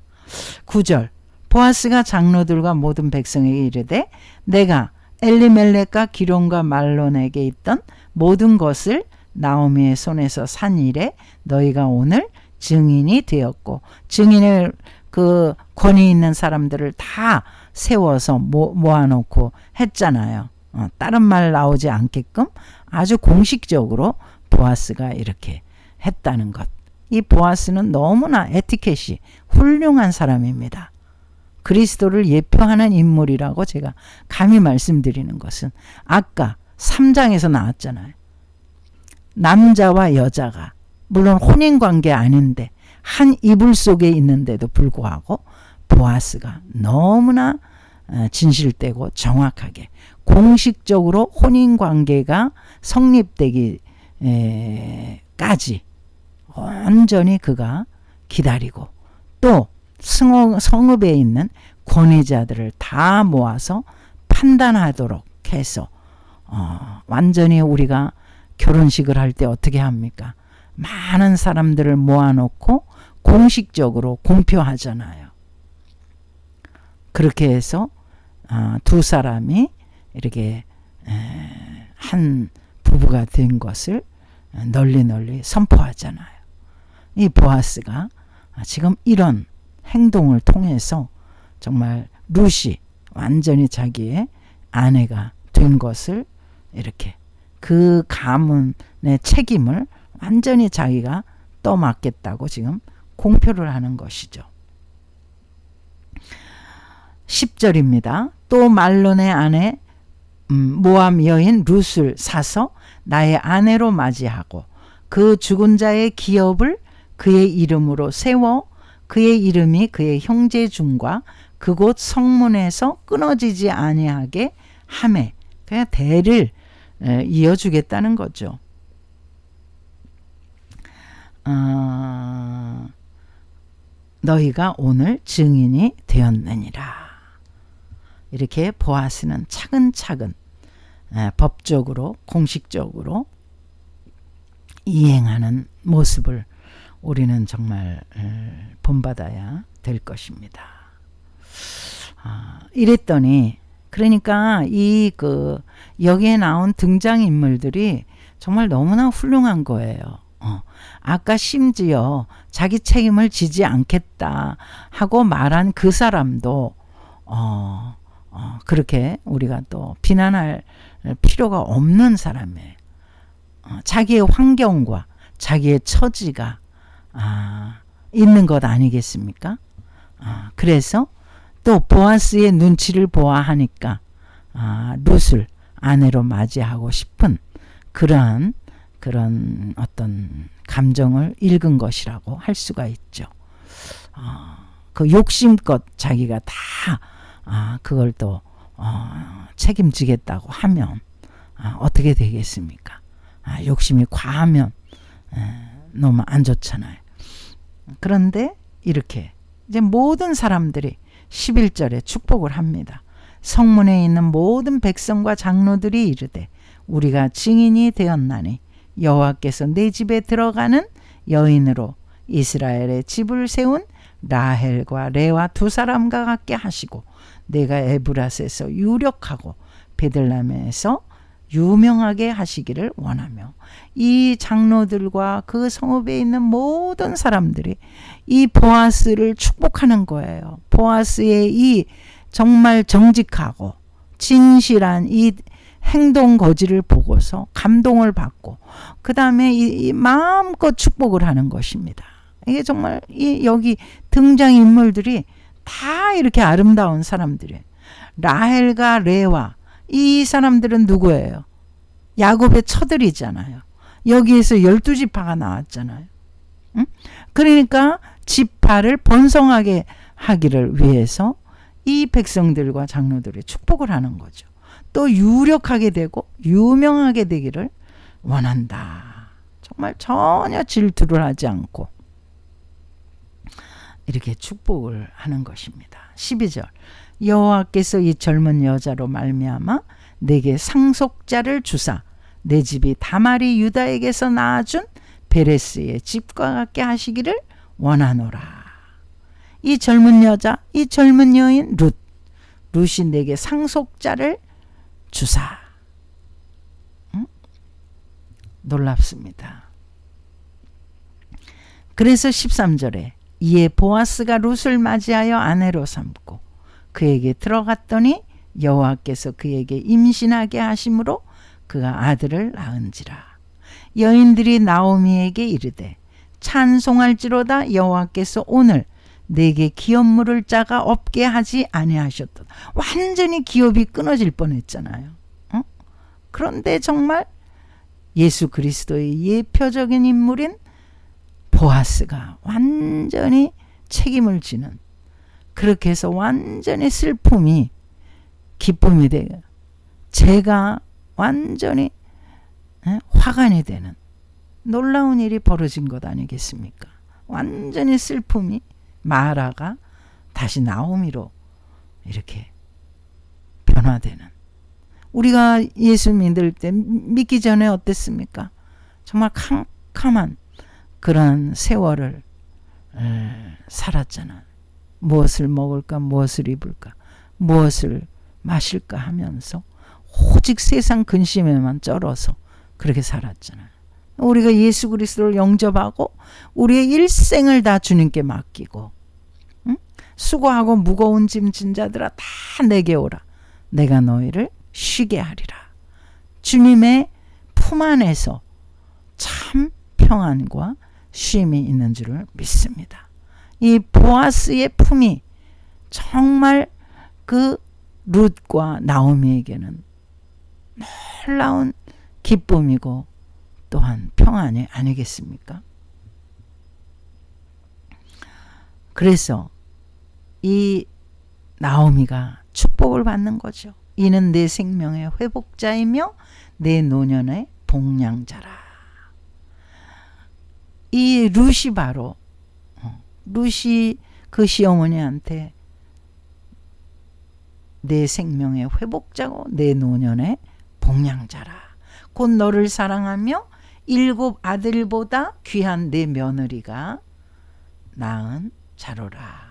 Speaker 1: 9절 보아스가 장로들과 모든 백성에게 이르되 내가 엘리멜렉과 기론과 말론에게 있던 모든 것을 나오미의 손에서 산 일에 너희가 오늘 증인이 되었고, 증인을 그 권위 있는 사람들을 다 세워서 모아놓고 했잖아요. 다른 말 나오지 않게끔 아주 공식적으로 보아스가 이렇게 했다는 것. 이 보아스는 너무나 에티켓이 훌륭한 사람입니다. 그리스도를 예표하는 인물이라고 제가 감히 말씀드리는 것은 아까 3장에서 나왔잖아요. 남자와 여자가 물론 혼인관계 아닌데 한 이불 속에 있는데도 불구하고 보아스가 너무나 진실되고 정확하게 공식적으로 혼인관계가 성립되기까지 온전히 그가 기다리고 또 성읍에 있는 권위자들을 다 모아서 판단하도록 해서 완전히 우리가 결혼식을 할 때 어떻게 합니까? 많은 사람들을 모아놓고 공식적으로 공표하잖아요. 그렇게 해서 두 사람이 이렇게 한 부부가 된 것을 널리 선포하잖아요. 이 보아스가 지금 이런 행동을 통해서 정말 룻이 완전히 자기의 아내가 된 것을 이렇게 그 가문의 책임을 완전히 자기가 떠맡겠다고 지금 공표를 하는 것이죠. 10절입니다. 또 말론의 아내 모압 여인 룻을 사서 나의 아내로 맞이하고 그 죽은 자의 기업을 그의 이름으로 세워 그의 이름이 그의 형제 중과 그곳 성문에서 끊어지지 아니하게 하매 그냥 대를 이어주겠다는 거죠. 너희가 오늘 증인이 되었느니라. 이렇게 보아스는 차근차근 법적으로 공식적으로 이행하는 모습을 우리는 정말 본받아야 될 것입니다. 이랬더니 그러니까 여기에 나온 등장인물들이 정말 너무나 훌륭한 거예요. 아까 심지어 자기 책임을 지지 않겠다 하고 말한 그 사람도 그렇게 우리가 또 비난할 필요가 없는 사람이에요. 자기의 환경과 자기의 처지가 있는 것 아니겠습니까? 그래서 또 보아스의 눈치를 보아하니까 룻을 아내로 맞이하고 싶은 그런 어떤 감정을 읽은 것이라고 할 수가 있죠. 그 욕심껏 자기가 다 그걸 또 책임지겠다고 하면 어떻게 되겠습니까? 욕심이 과하면 너무 안 좋잖아요. 그런데 이렇게 이제 모든 사람들이 11절에 축복을 합니다. 성문에 있는 모든 백성과 장로들이 이르되 우리가 증인이 되었나니 여호와께서 내 집에 들어가는 여인으로 이스라엘의 집을 세운 라헬과 레와 두 사람과 같게 하시고 내가 에브라스에서 유력하고 베들레헴에서 유명하게 하시기를 원하며, 이 장로들과 그 성읍에 있는 모든 사람들이 이 보아스를 축복하는 거예요. 보아스의 이 정말 정직하고 진실한 이 행동 거지를 보고서 감동을 받고 그 다음에 이 마음껏 축복을 하는 것입니다. 이게 정말 여기 등장인물들이 다 이렇게 아름다운 사람들이에요. 라헬과 레와, 이 사람들은 누구예요? 야곱의 처들이잖아요. 여기에서 12지파가 나왔잖아요. 응? 그러니까 지파를 번성하게 하기를 위해서 이 백성들과 장로들이 축복을 하는 거죠. 또 유력하게 되고 유명하게 되기를 원한다. 정말 전혀 질투를 하지 않고 이렇게 축복을 하는 것입니다. 12절, 여호와께서 이 젊은 여자로 말미암아 내게 상속자를 주사 내 집이 다말이 유다에게서 낳아준 베레스의 집과 같게 하시기를 원하노라. 이 젊은 여자, 이 젊은 여인 룻이 내게 상속자를 주사. 놀랍습니다. 그래서 13절에 이에 보아스가 룻을 맞이하여 아내로 삼고 그에게 들어갔더니 여호와께서 그에게 임신하게 하심으로 그가 아들을 낳은지라. 여인들이 나오미에게 이르되 찬송할지로다 여호와께서 오늘 내게 기업 물을 자가 없게 하지 아니하셨도다. 완전히 기업이 끊어질 뻔했잖아요. 그런데 정말 예수 그리스도의 예표적인 인물인 보아스가 완전히 책임을 지는, 그렇게 해서 완전히 슬픔이 기쁨이 되고 제가 완전히 화관이 되는 놀라운 일이 벌어진 것 아니겠습니까? 완전히 슬픔이 마라가 다시 나오미로 이렇게 변화되는, 우리가 예수 믿을 때 믿기 전에 어땠습니까? 정말 캄캄한 그런 세월을 살았잖아. 무엇을 먹을까, 무엇을 입을까, 무엇을 마실까 하면서 오직 세상 근심에만 쩔어서 그렇게 살았잖아요. 우리가 예수 그리스도를 영접하고 우리의 일생을 다 주님께 맡기고, 응? 수고하고 무거운 짐 진 자들아 다 내게 오라. 내가 너희를 쉬게 하리라. 주님의 품 안에서 참 평안과 쉼이 있는 줄을 믿습니다. 이 보아스의 품이 정말 그 룻과 나오미에게는 놀라운 기쁨이고 또한 평안이 아니겠습니까? 그래서 이 나오미가 축복을 받는 거죠. 이는 내 생명의 회복자이며 내 노년의 복량자라. 이 룻이 바로 룻이 그 시어머니한테 내 생명의 회복자고 내 노년의 복량자라. 곧 너를 사랑하며 7 아들보다 귀한 내 며느리가 낳은 자로라.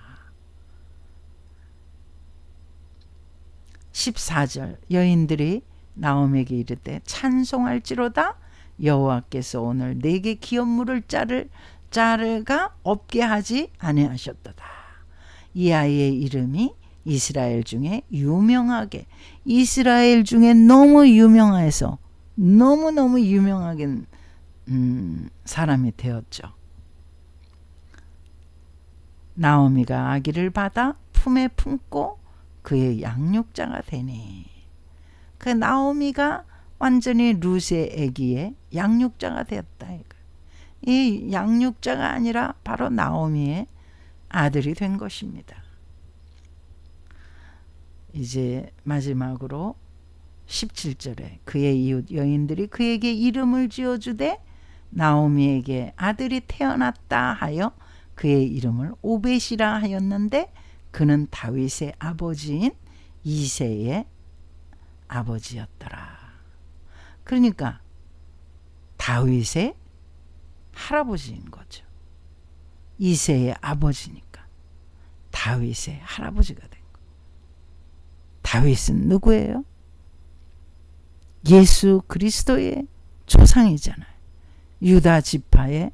Speaker 1: 14절 여인들이 나오미에게 이르되 찬송할지로다 여호와께서 오늘 내게 기업물을 자르가 없게 하지 아니하셨도다. 이 아이의 이름이 이스라엘 중에 유명하게, 이스라엘 중에 너무 유명해서 너무너무 유명하게 사람이 되었죠. 나오미가 아기를 받아 품에 품고 그의 양육자가 되니, 그 나오미가 완전히 룻의 아기의 양육자가 되었다. 이 양육자가 아니라 바로 나오미의 아들이 된 것입니다. 이제 마지막으로 17절에 그의 이웃 여인들이 그에게 이름을 지어주되 나오미에게 아들이 태어났다 하여 그의 이름을 오벳이라 하였는데 그는 다윗의 아버지인 이새의 아버지였더라. 그러니까 다윗의 할아버지인 거죠. 이새의 아버지니까 다윗의 할아버지가 된 거예요. 다윗은 누구예요? 예수 그리스도의 조상이잖아요. 유다 지파의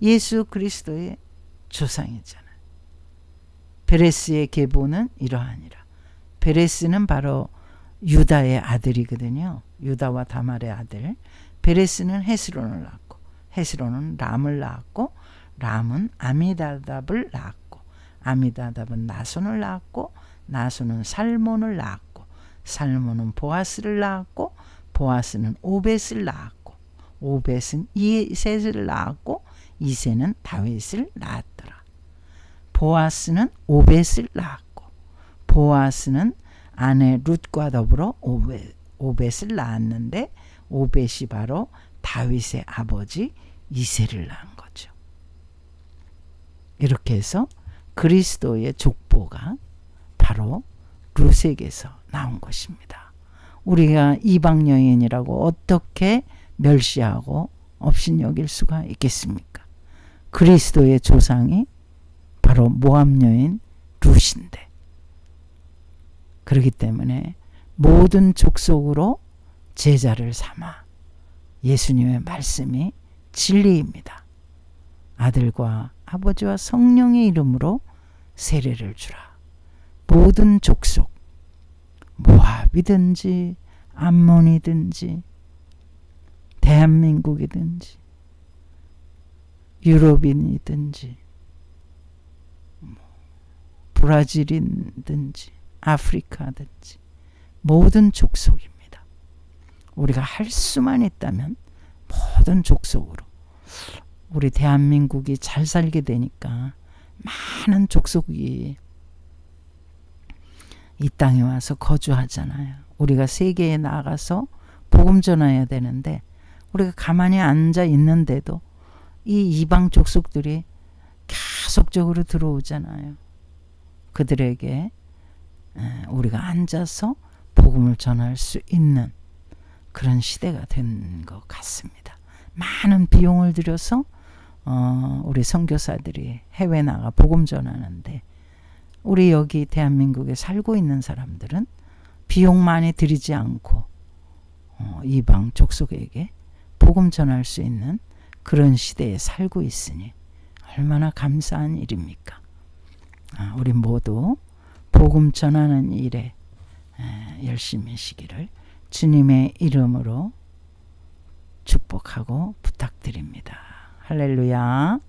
Speaker 1: 예수 그리스도의 조상이잖아요. 베레스의 계보는 이러하니라. 베레스는 바로 유다의 아들이거든요. 유다와 다말의 아들. 베레스는 헤스론을 낳았고, 헤스론은 람을 낳았고, 람은 아미다답을 낳았고, 아미다답은 나손을 낳았고, 나손은 살몬을 낳았고, 살몬은 보아스를 낳았고, 보아스는 오벳을 낳았고, 오벳은 이셋을 낳았고, 이셋은 다윗을 낳았더라. 보아스는 오벳을 낳았고, 보아스는 아내 룻과 더불어 오벳을 낳았는데, 오벳이 바로 다윗의 아버지 이새를 낳은 거죠. 이렇게 해서 그리스도의 족보가 바로 룻에게서 나온 것입니다. 우리가 이방 여인이라고 어떻게 멸시하고 업신여길 수가 있겠습니까? 그리스도의 조상이 바로 모압 여인 룻인데, 그렇기 때문에 모든 족속으로 제자를 삼아 예수님의 말씀이 진리입니다. 아들과 아버지와 성령의 이름으로 세례를 주라. 모든 족속, 모압이든지 암몬이든지 대한민국이든지 유럽인이든지 브라질이든지 아프리카든지 모든 족속입니다. 우리가 할 수만 있다면 모든 족속으로, 우리 대한민국이 잘 살게 되니까 많은 족속이 이 땅에 와서 거주하잖아요. 우리가 세계에 나가서 복음 전해야 되는데 우리가 가만히 앉아 있는데도 이 이방 족속들이 계속적으로 들어오잖아요. 그들에게 우리가 앉아서 복음을 전할 수 있는 그런 시대가 된 것 같습니다. 많은 비용을 들여서 우리 선교사들이 해외 나가 복음 전하는데, 우리 여기 대한민국에 살고 있는 사람들은 비용 많이 들이지 않고 이방 족속에게 복음 전할 수 있는 그런 시대에 살고 있으니 얼마나 감사한 일입니까? 우리 모두 복음 전하는 일에 열심히 하시기를 주님의 이름으로 축복하고 부탁드립니다. 할렐루야.